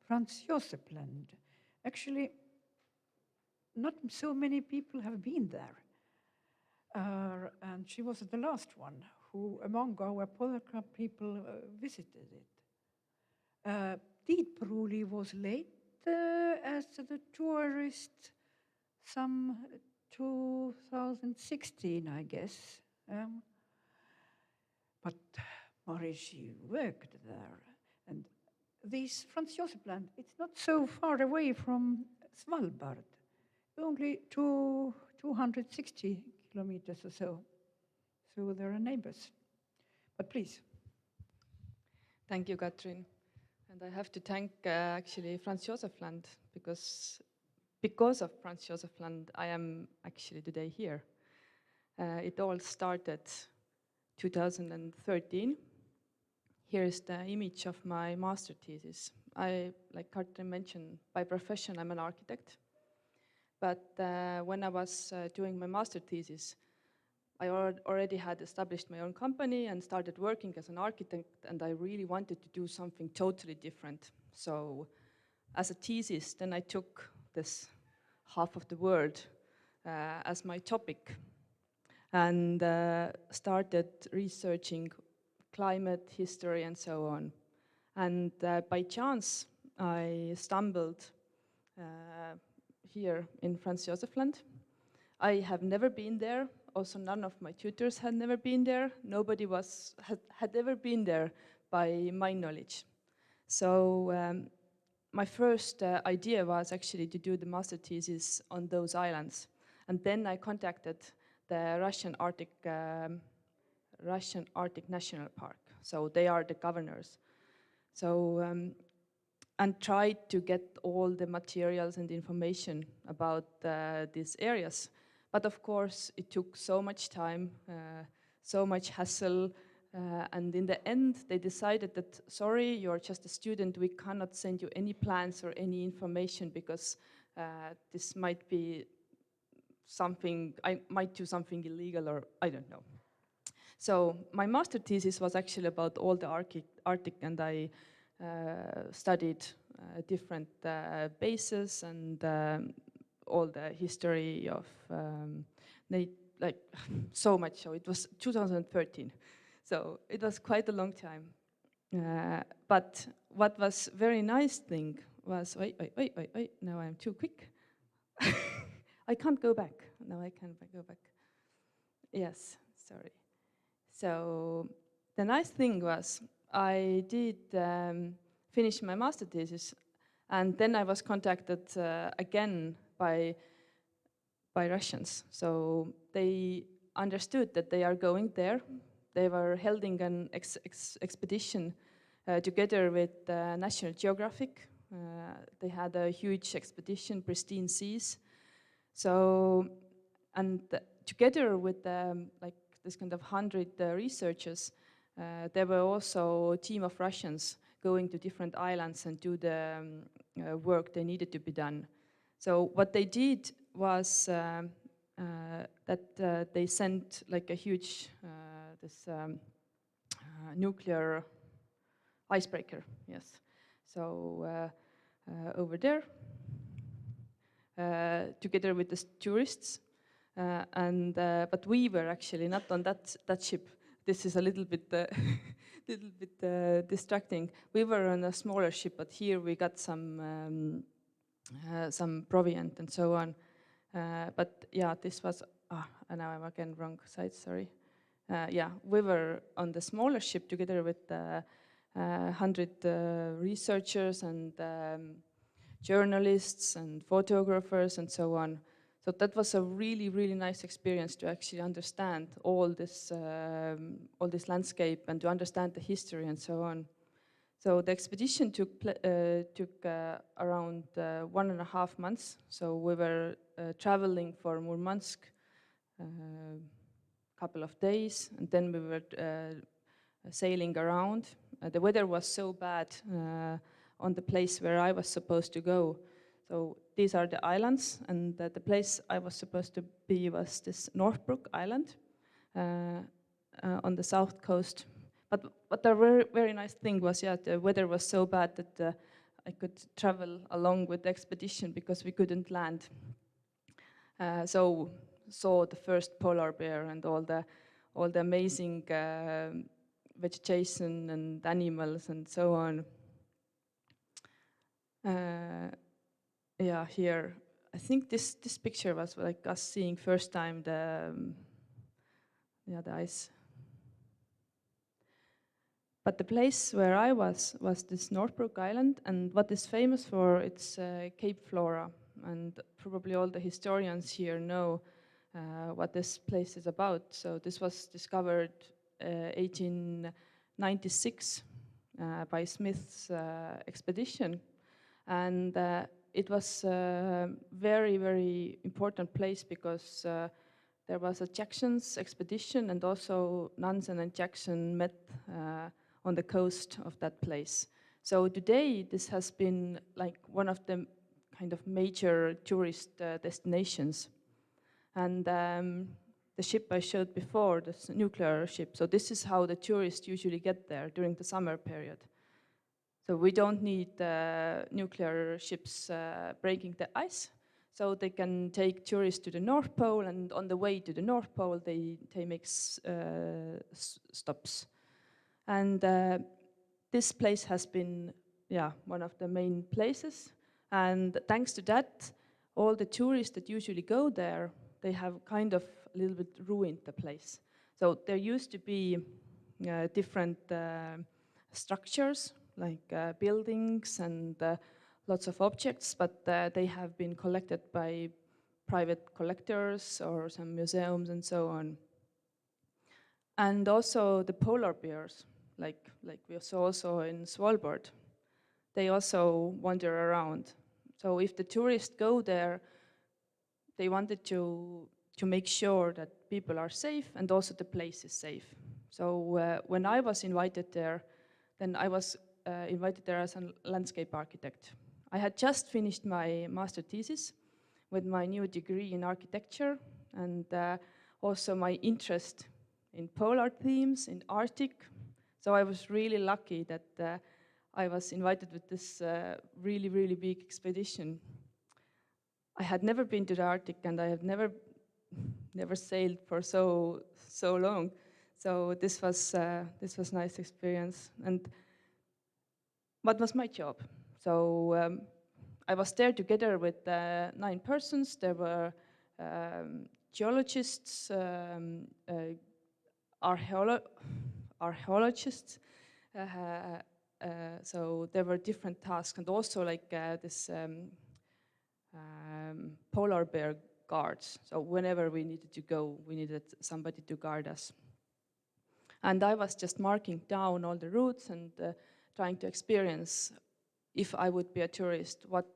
[SPEAKER 2] Franz Josephi land. Actually, not so many people have been there. And she was the last one who, among our Polar Club people, visited it. Tiit was late as the tourist, some 2016, I guess. But Mari, she worked there. And this Franz Josephi land, it's not so far away from Svalbard, only 260 kilometers or so. So there are neighbors. But please.
[SPEAKER 5] Thank you, Katrin. And I have to thank actually Franz Josephi land because of Franz Josephi land, I am actually today here. It all started 2013. Here is the image of my master thesis. Like Katrin mentioned, by profession I'm an architect. But when I was doing my master thesis, I already had established my own company and started working as an architect, and I really wanted to do something totally different. So as a thesis, then I took this half of the world as my topic and started researching climate, history, and so on. And by chance, I stumbled here in Franz Josephi land. I have never been there. Also, none of my tutors had never been there. Nobody had ever been there by my knowledge. So my first idea was actually to do the master thesis on those islands. And then I contacted the Russian Arctic National Park. So they are the governors. So, and tried to get all the materials and information about these areas. But of course, it took so much time, so much hassle, and in the end, they decided that, sorry, you're just a student, we cannot send you any plans or any information because this might be something, I might do something illegal or I don't know. So my master thesis was actually about all the Arctic, and I studied different bases and all the history of like so much. So it was 2013. So it was quite a long time. But what was very nice thing was, wait, now I'm too quick. I can't go back. No, I can't go back. Yes, sorry. So the nice thing was I did finish my master thesis, and then I was contacted again by Russians. So they understood that they are going there. They were holding an expedition together with National Geographic. They had a huge expedition, Pristine Seas. So, and together with like this kind of 100 researchers, there were also a team of Russians going to different islands and do the work they needed to be done. So what they did was that they sent like a huge nuclear icebreaker, yes. So over there, together with the tourists, but we were actually not on that ship. This is a little bit distracting. We were on a smaller ship, but here we got some proviant and so on. But yeah, this was, now I'm again wrong side, sorry. Yeah, we were on the smaller ship together with 100 researchers and journalists and photographers and so on. So that was a really, really nice experience to actually understand all this landscape and to understand the history and so on. So the expedition took around 1.5 months. So we were traveling for Murmansk a couple of days, and then we were sailing around. The weather was so bad on the place where I was supposed to go. So these are the islands, and the place I was supposed to be was this Northbrook Island on the south coast. But what the very, very nice thing was, yeah, the weather was so bad that I could travel along with the expedition because we couldn't land. So saw the first polar bear and all the amazing vegetation and animals and so on. Yeah, here, I think this picture was like us seeing first time the ice. But the place where I was this Northbrook Island, and what is famous for, it's Cape Flora, and probably all the historians here know what this place is about. So this was discovered 1896 by Smith's expedition, and it was a very, very important place because there was a Jackson's expedition, and also Nansen and Jackson met on the coast of that place. So today this has been like one of the kind of major tourist destinations. And the ship I showed before, this nuclear ship, so this is how the tourists usually get there during the summer period. So we don't need nuclear ships breaking the ice, so they can take tourists to the North Pole, and on the way to the North Pole they make stops. And this place has been, yeah, one of the main places, and thanks to that, all the tourists that usually go there, they have kind of a little bit ruined the place. So there used to be different structures, like buildings and lots of objects, but they have been collected by private collectors or some museums and so on. And also the polar bears, like we saw also in Svalbard, they also wander around. So if the tourists go there, they wanted to make sure that people are safe and also the place is safe. So when I was invited there, then I was invited there as a landscape architect. I had just finished my master thesis with my new degree in architecture, and also my interest in polar themes, in Arctic. So I was really lucky that I was invited with this really, really big expedition. I had never been to the Arctic, and I have never sailed for so long. So this was nice experience. And what was my job? So I was there together with 9 persons. There were geologists, archaeologists. So there were different tasks, and also like this polar bear guards. So whenever we needed to go, we needed somebody to guard us. And I was just marking down all the routes and trying to experience, if I would be a tourist, what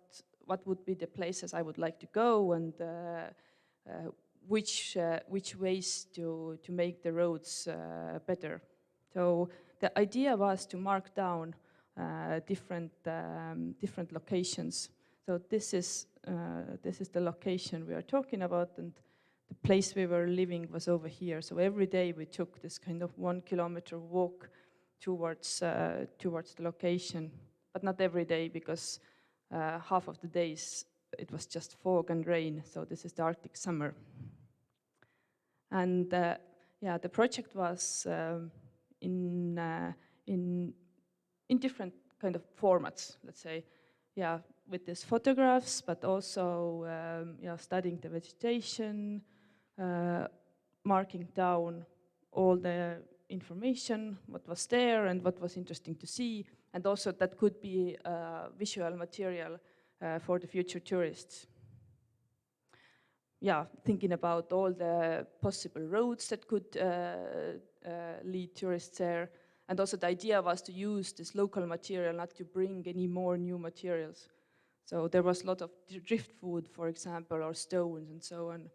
[SPEAKER 5] would be the places I would like to go, and which ways to make the roads better. So the idea was to mark down different locations. So this is the location we are talking about, and the place we were living was over here. So every day we took this kind of 1 kilometer walk towards the location, but not every day, because half of the days it was just fog and rain. So this is the Arctic summer. And yeah, the project was in different kind of formats, let's say. Yeah, with these photographs, but also yeah, studying the vegetation, marking down all the information, what was there and what was interesting to see, and also that could be visual material for the future tourists. Yeah, thinking about all the possible roads that could lead tourists there. And also the idea was to use this local material, not to bring any more new materials. So there was a lot of driftwood, for example, or stones and so on.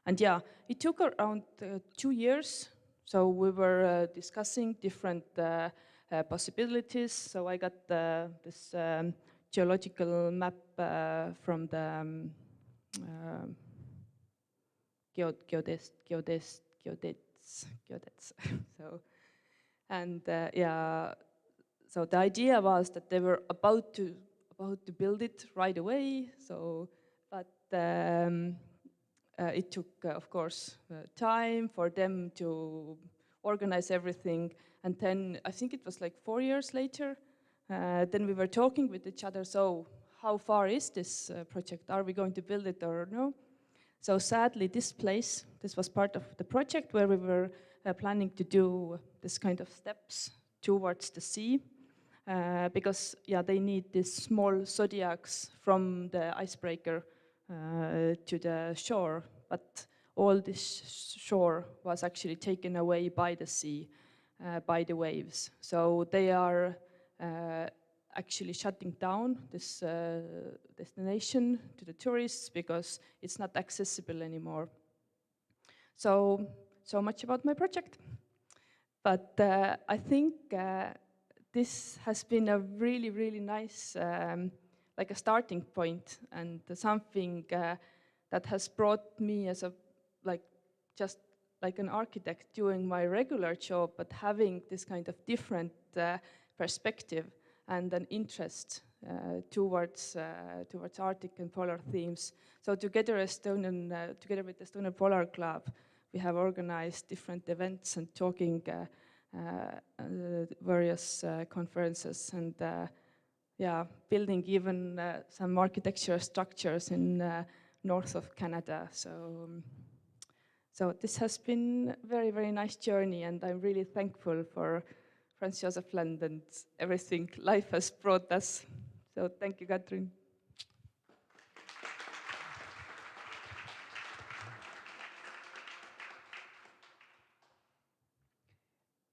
[SPEAKER 5] And yeah, it took around 2 years. So we were discussing different possibilities. So I got this geological map from the geodets. So, and yeah, so the idea was that they were about to build it right away. So, but it took, of course, time for them to organize everything. And then I think it was like 4 years later, then we were talking with each other. So how far is this project? Are we going to build it or no? So sadly, this was part of the project where we were planning to do this kind of steps towards the sea, because yeah, they need these small zodiacs from the icebreaker to the shore, but all this shore was actually taken away by the sea, by the waves. So they are actually shutting down this destination to the tourists because it's not accessible anymore. So much about my project. But I think this has been a really, really nice, like a starting point, and something that has brought me as just like an architect doing my regular job, but having this kind of different perspective and an interest towards Arctic and polar themes. So together with the Estonian Polar Club, we have organized different events and talking various conferences and yeah, building even some architectural structures in north of Canada. So this has been a very, very nice journey, and I'm really thankful for Franz Josephi and everything life has brought us. So thank you, Katrin.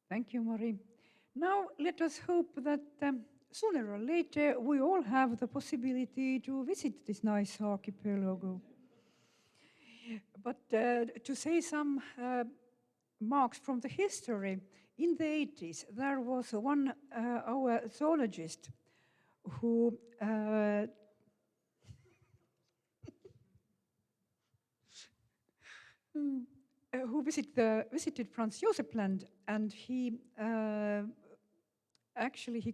[SPEAKER 2] Thank you, Mari. Now let us hope that sooner or later we all have the possibility to visit this nice archipelago. But to say some marks from the history, in the 80s there was one our zoologist who visited Franz Joseph Land, and he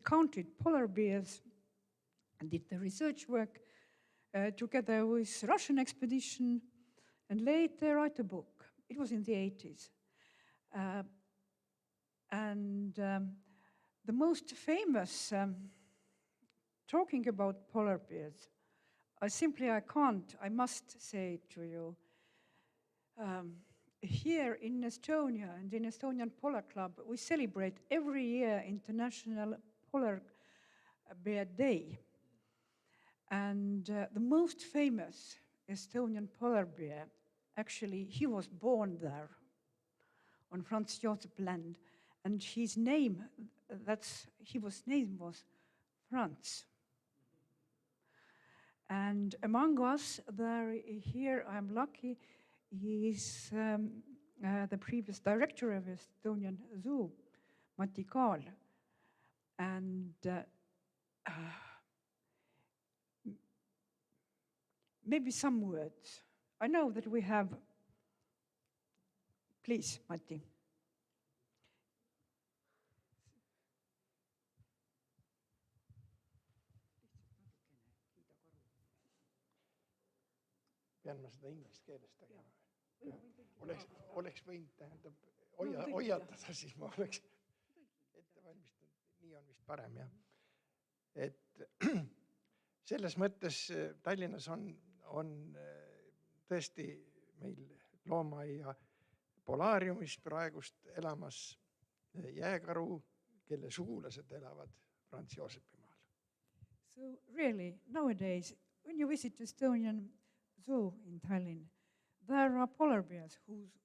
[SPEAKER 2] counted polar bears and did the research work together with Russian expedition, and later wrote a book. It was in the 80s. The most famous, talking about polar bears, I must say to you, here in Estonia and in Estonian Polar Club, we celebrate every year International Polar Bear Day. And the most famous Estonian polar bear, actually, he was born there on Franz Joseph Land, and his name, was Franz. And among us, here I'm lucky, he is the previous director of Estonian Zoo, Mati Kaal. And maybe some words. I know that we have, please, Mati.
[SPEAKER 6] Pean ma seda inglise keeles tegema? Oleks võinud, tähendab, hoiatada, siis ma oleks ette valmistanud. Nii on vist parem, jah. Et selles mõttes Tallinnas on tõesti meil loomaaia Polaariumis praegust elamas jääkaru, kelle sugulased elavad Franz Josepi maal.
[SPEAKER 2] So really, nowadays, when you visit Estonian zoo in Tallinn, there are polar bears whose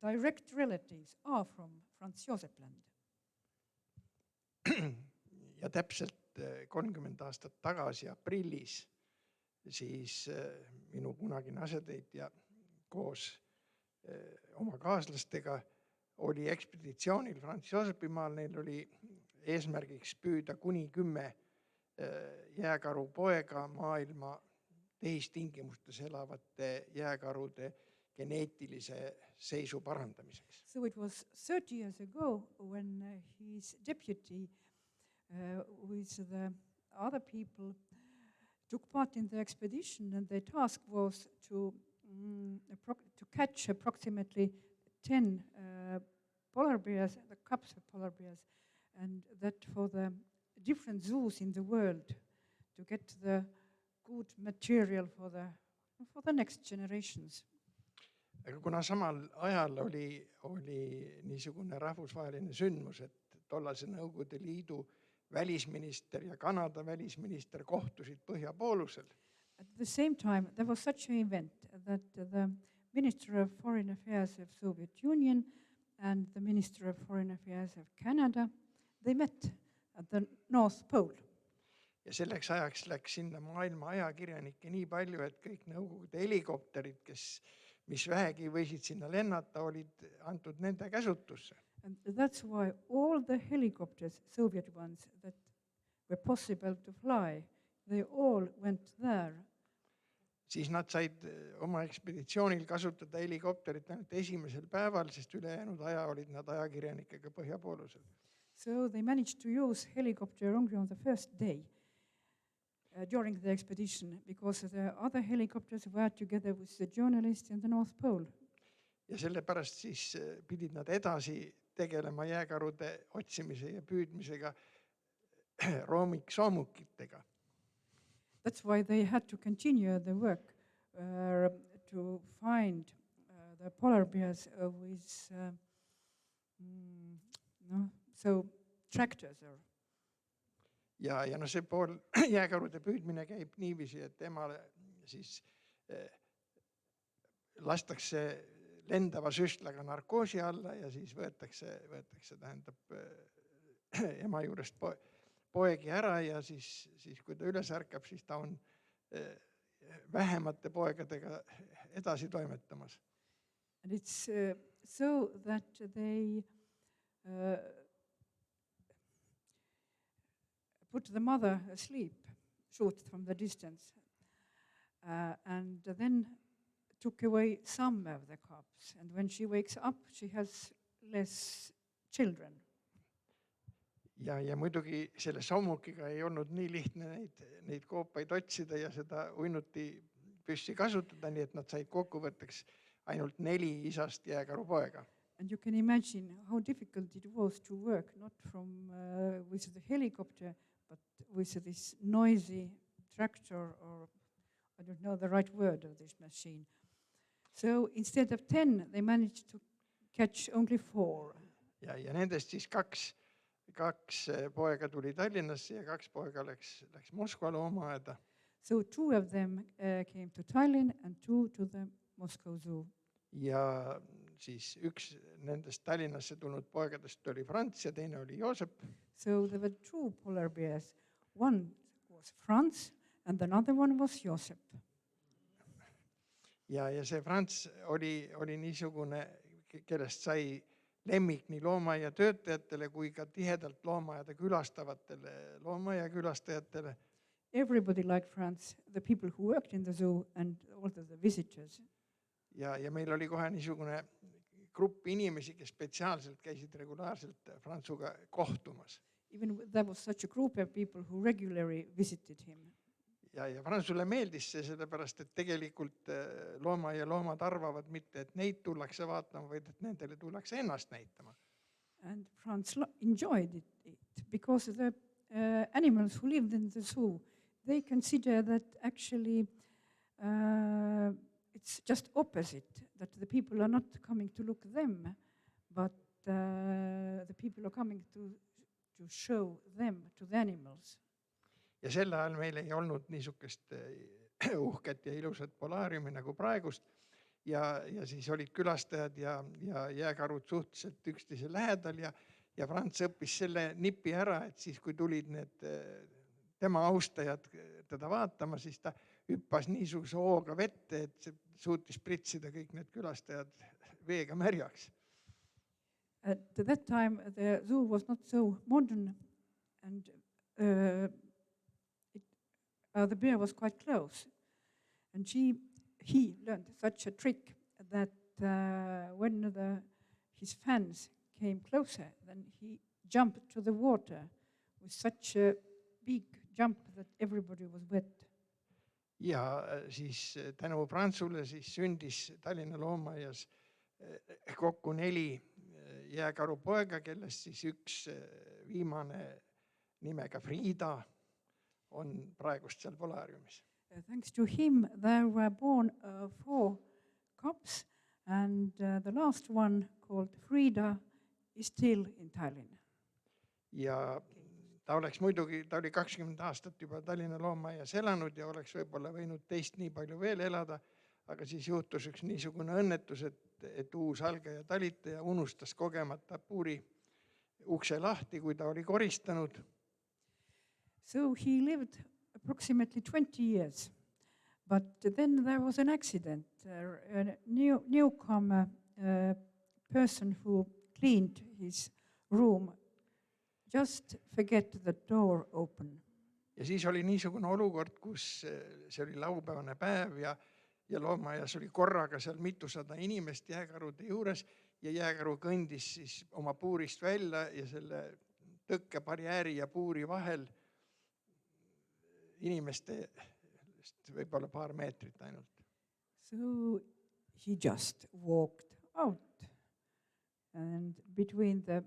[SPEAKER 2] direct relatives are from Franz Josepi land.
[SPEAKER 6] Ja täpselt 30 aastat tagasi aprillis siis minu kunagine asetäitja koos oma kaaslastega oli ekspeditsioonil Franz Josepi maal. Neil oli eesmärgiks püüda kuni 10 jääkaru poega maailma tehistingimustes elavate jääkarude geneetilise seisu parandamiseks.
[SPEAKER 2] So it was 30 years ago when his deputy with the other people took part in the expedition, and their task was to catch approximately 10 polar bears, the cubs of polar bears, and that for the different zoos in the world to get the good material for the next generations.
[SPEAKER 6] Aga kuna samal ajal oli niisugune rahvusvaheline sündmus, et tollase Nõukogude Liidu välisminister ja Kanada välisminister kohtusid põhjapoolusel.
[SPEAKER 2] At the same time, there was such an event that the Minister of Foreign Affairs of Soviet Union and the Minister of Foreign Affairs of Canada, they met at the North Pole.
[SPEAKER 6] Ja selleks ajaks läks sinna maailma ajakirjanikke nii palju, et kõik Nõukogude helikopterid, mis vähegi võisid sinna lennata, olid antud nende käsutusse.
[SPEAKER 2] And that's why all the helicopters, Soviet ones, that were possible to fly, they all went there.
[SPEAKER 6] Siis nad said oma ekspeditsioonil kasutada helikopterit ainult esimesel päeval, sest ülejäänud aja olid nad ajakirjanikega põhjapoolusel.
[SPEAKER 2] So they managed to use helicopter only on the first day during the expedition, because the other helicopters were together with the journalists in the North Pole.
[SPEAKER 6] Ja sellepärast siis pidid nad edasi tegelema jääkarude otsimise ja püüdmisega roomiksoomukitega.
[SPEAKER 2] That's why they had to continue the work to find the polar bears with tractors.
[SPEAKER 6] Ja see pool jääkarude püüdmine käib niiviisi, et emale siis lastakse lendava süstlaga narkoosi alla ja siis võetakse tähendab ema juurest poegi ära ja siis kui ta üles ärkab, siis ta on vähemate poegadega edasi toimetamas.
[SPEAKER 2] And it's so that they put the mother asleep, shoot from the distance, and then took away some of the cubs. And when she wakes up, she has less children.
[SPEAKER 6] Ja muidugi selle sammukiga ei olnud nii lihtne neid koopaid otsida ja seda uinuti püssi kasutada, nii et nad said kokkuvõtteks ainult 4 isast jääkaru poega.
[SPEAKER 2] And you can imagine how difficult it was to work, not from with the helicopter, but with this noisy tractor, or I don't know the right word of this machine. So instead of 10, they managed to catch only 4.
[SPEAKER 6] Ja nendest siis kaks poega tuli Tallinnasse ja 2 poega läks Moskva loomaaeda.
[SPEAKER 2] So 2 of them came to Tallinn and 2 to the Moscow Zoo.
[SPEAKER 6] Ja siis üks nendest Tallinnasse tulnud poegadest oli Franz ja teine oli Joosep.
[SPEAKER 2] So there were 2 polar bears. One was Franz and another one was Josep. Ja
[SPEAKER 6] see Franz oli niisugune, kellest sai lemmik nii loomaaia töötajatele kui ka tihedalt loomaaeda külastavatele loomaaia külastajatele.
[SPEAKER 2] Everybody liked Franz, the people who worked in the zoo and also the visitors.
[SPEAKER 6] Ja meil oli kohe niisugune grupp inimesi, kes spetsiaalselt käisid regulaarselt Franzuga kohtumas.
[SPEAKER 2] Even there was such a group of people who regularly visited him.
[SPEAKER 6] Ja Franzule meeldis see sellepärast, et tegelikult loomaaia loomad arvavad mitte, et neid tullakse vaatama, vaid et nendele tullakse ennast näitama.
[SPEAKER 2] And Franz enjoyed it because the animals who lived in the zoo, they consider that actually it's just opposite. that the people are not coming to look them, but the people are coming to show them to the animals.
[SPEAKER 6] Ja sel ajal meil ei olnud niisugust uhket ja ilusat polaariumi nagu praegust ja siis olid külastajad ja jääkarud suhteliselt üksteise lähedal ja Franz õppis selle nipi ära, et siis kui tulid need tema austajad teda vaatama, siis ta hüppas niisuguse hooga vette, et see suutis pritsida kõik need külastajad veega märjaks.
[SPEAKER 2] At that time, the zoo was not so modern, and the bear was quite close. And he learned such a trick that when his fans came closer, then he jumped to the water with such a big jump that everybody was wet.
[SPEAKER 6] Ja siis tänu Franzule siis sündis Tallinna loomaaias kokku 4 jääkarupoega, kellest siis üks viimane nimega Frida on praegust seal polaariumis.
[SPEAKER 2] Thanks to him, there were born 4 cubs, and the last one, called Frida, is still in Tallinn.
[SPEAKER 6] Ja ta oleks muidugi, ta oli 20 aastat juba Tallinna loomaaias elanud ja oleks võib-olla võinud teist nii palju veel elada, aga siis juhtus üks niisugune õnnetus, et uus algaja talitaja unustas kogemata puuri ukse lahti, kui ta oli koristanud.
[SPEAKER 2] So he lived approximately 20 years, but then there was an accident. A newcomer person who cleaned his room just forget the door open.
[SPEAKER 6] Ja siis oli niisugune olukord, kus see oli laupäevane päev ja loomaaias oli korraga seal mitusada inimest jääkarude juures ja jääkaru kõndis siis oma puurist välja ja selle tõkke barjääri ja puuri vahel inimeste võib-olla paar meetrit ainult.
[SPEAKER 2] So he just walked out, and between the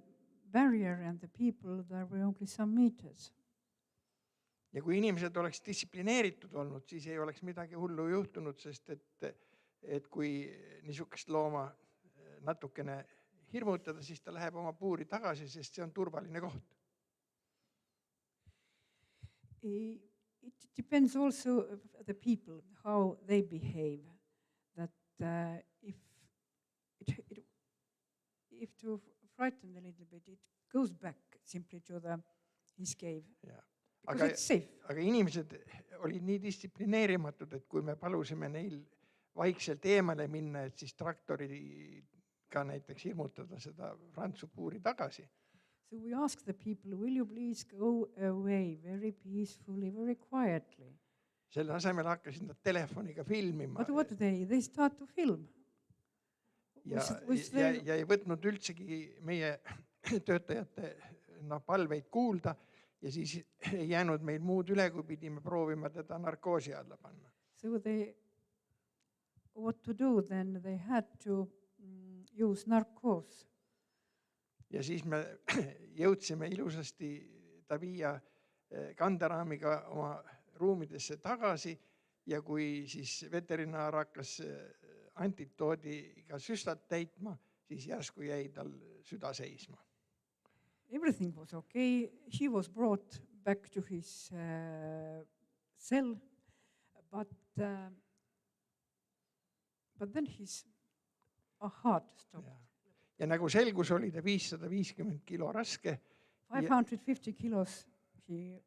[SPEAKER 2] barrier and the people there were only some meters.
[SPEAKER 6] Ja kui inimesed oleks distsiplineeritud olnud, siis ei oleks midagi hullu juhtunud, sest et kui niisugust looma natukene hirmutada, siis ta läheb oma puuri tagasi, sest see on turvaline koht.
[SPEAKER 2] It depends also of the people, how they behave. That if to frighten a little bit, it goes back simply to his cave.
[SPEAKER 6] Yeah.
[SPEAKER 2] Because it's safe.
[SPEAKER 6] Aga inimesed olid nii distsiplineerimatud, et kui me palusime neil vaikselt eemale minna, et siis traktoriga näiteks hirmutada seda Frantsu puuri tagasi.
[SPEAKER 2] So we asked the people, will you please go away very peacefully, very quietly?
[SPEAKER 6] Selle asemel hakkasid nad telefoniga filmima.
[SPEAKER 2] But what do they start to film?
[SPEAKER 6] Ja ei võtnud üldsegi meie töötajate palveid kuulda ja siis ei jäänud meil muud üle, kui pidime proovima teda narkoosi alla panna.
[SPEAKER 2] So what to do then? They had to use narcoos.
[SPEAKER 6] Ja siis me jõudsime ilusasti ta viia kanderaamiga oma ruumidesse tagasi ja kui siis veterinaar hakkas antitoodiga süstat täitma, siis järsku jäi tal süda seisma.
[SPEAKER 2] Everything was okay. He was brought back to his cell, but then his heart stopped.
[SPEAKER 6] Ja nagu selgus, oli ta 550 kilo raske.
[SPEAKER 2] 550 kilos. He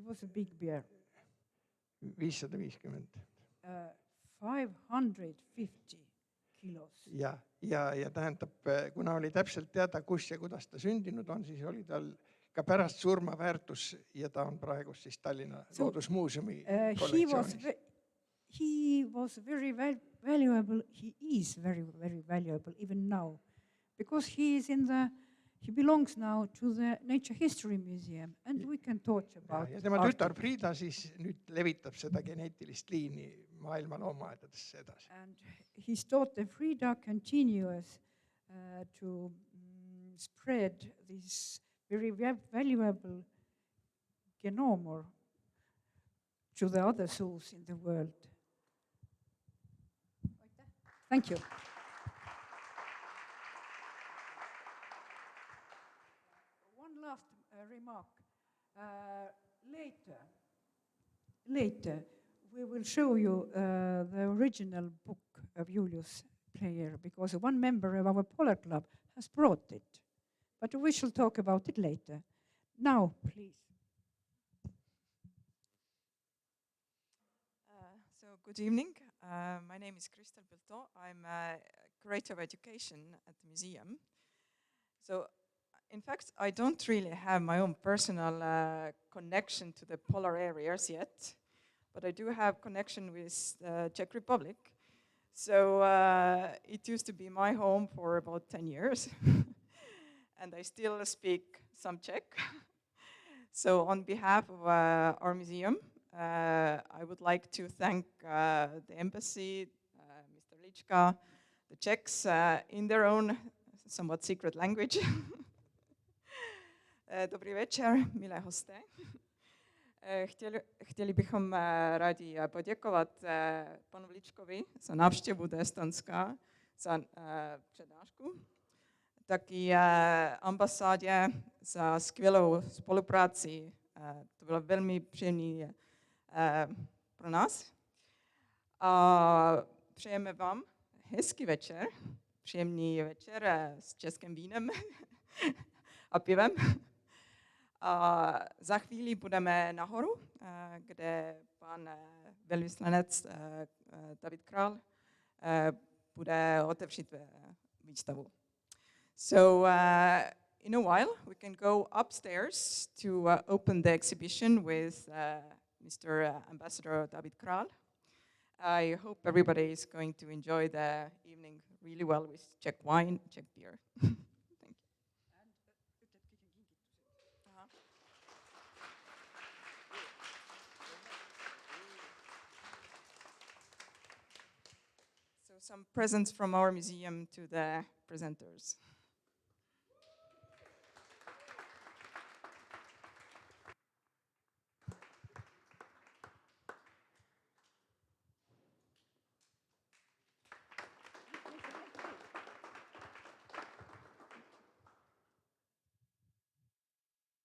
[SPEAKER 2] was a big bear.
[SPEAKER 6] 550.
[SPEAKER 2] 550 kilos.
[SPEAKER 6] Ja tähendab, kuna oli täpselt teada, kus ja kuidas ta sündinud on, siis oli tal ka pärast surma väärtus ja ta on praegu siis Tallinna Loodusmuuseumi kollektsioonis.
[SPEAKER 2] He was very valuable. He is very, very valuable even now, because he belongs now to the Nature History Museum, and we can talk about.
[SPEAKER 6] Ja tema tütar Frida siis nüüd levitab seda geneetilist liini maailma loomaaedadesse edasi.
[SPEAKER 2] And his daughter Frida continues to spread this very valuable genome to the other zoos in the world. Thank you. One last remark. Later, we will show you the original book of Julius Payeri, because one member of our Polar Club has brought it. But we shall talk about it later. Now, please.
[SPEAKER 7] So good evening. My name is Kristel Pelto. I'm a curator of education at the museum. So in fact, I don't really have my own personal connection to the polar areas yet, but I do have connection with the Czech Republic. So it used to be my home for about 10 years, and I still speak some Czech. So on behalf of our museum, I would like to thank the embassy, Mr. Lyčka, the Czechs in their own somewhat secret language. Dobrý večer, milé hosté. Chtěli bychom rádi poděkovat panu Lyčkovi za návštěvu do Estonska, za přednášku, taky ambasádě za skvělou spolupráci. To bylo velmi příjemné pro nás. A přejeme vám hezký večer, příjemný večer s českým vínem a pivem. A za chvíli budeme nahoru, kde pan velvyslanec David Král bude otevřít výstavu. So in a while we can go upstairs to open the exhibition with Mr. Ambassador David Král. I hope everybody is going to enjoy the evening really well with Czech wine, Czech beer. Some presents from our museum to the presenters.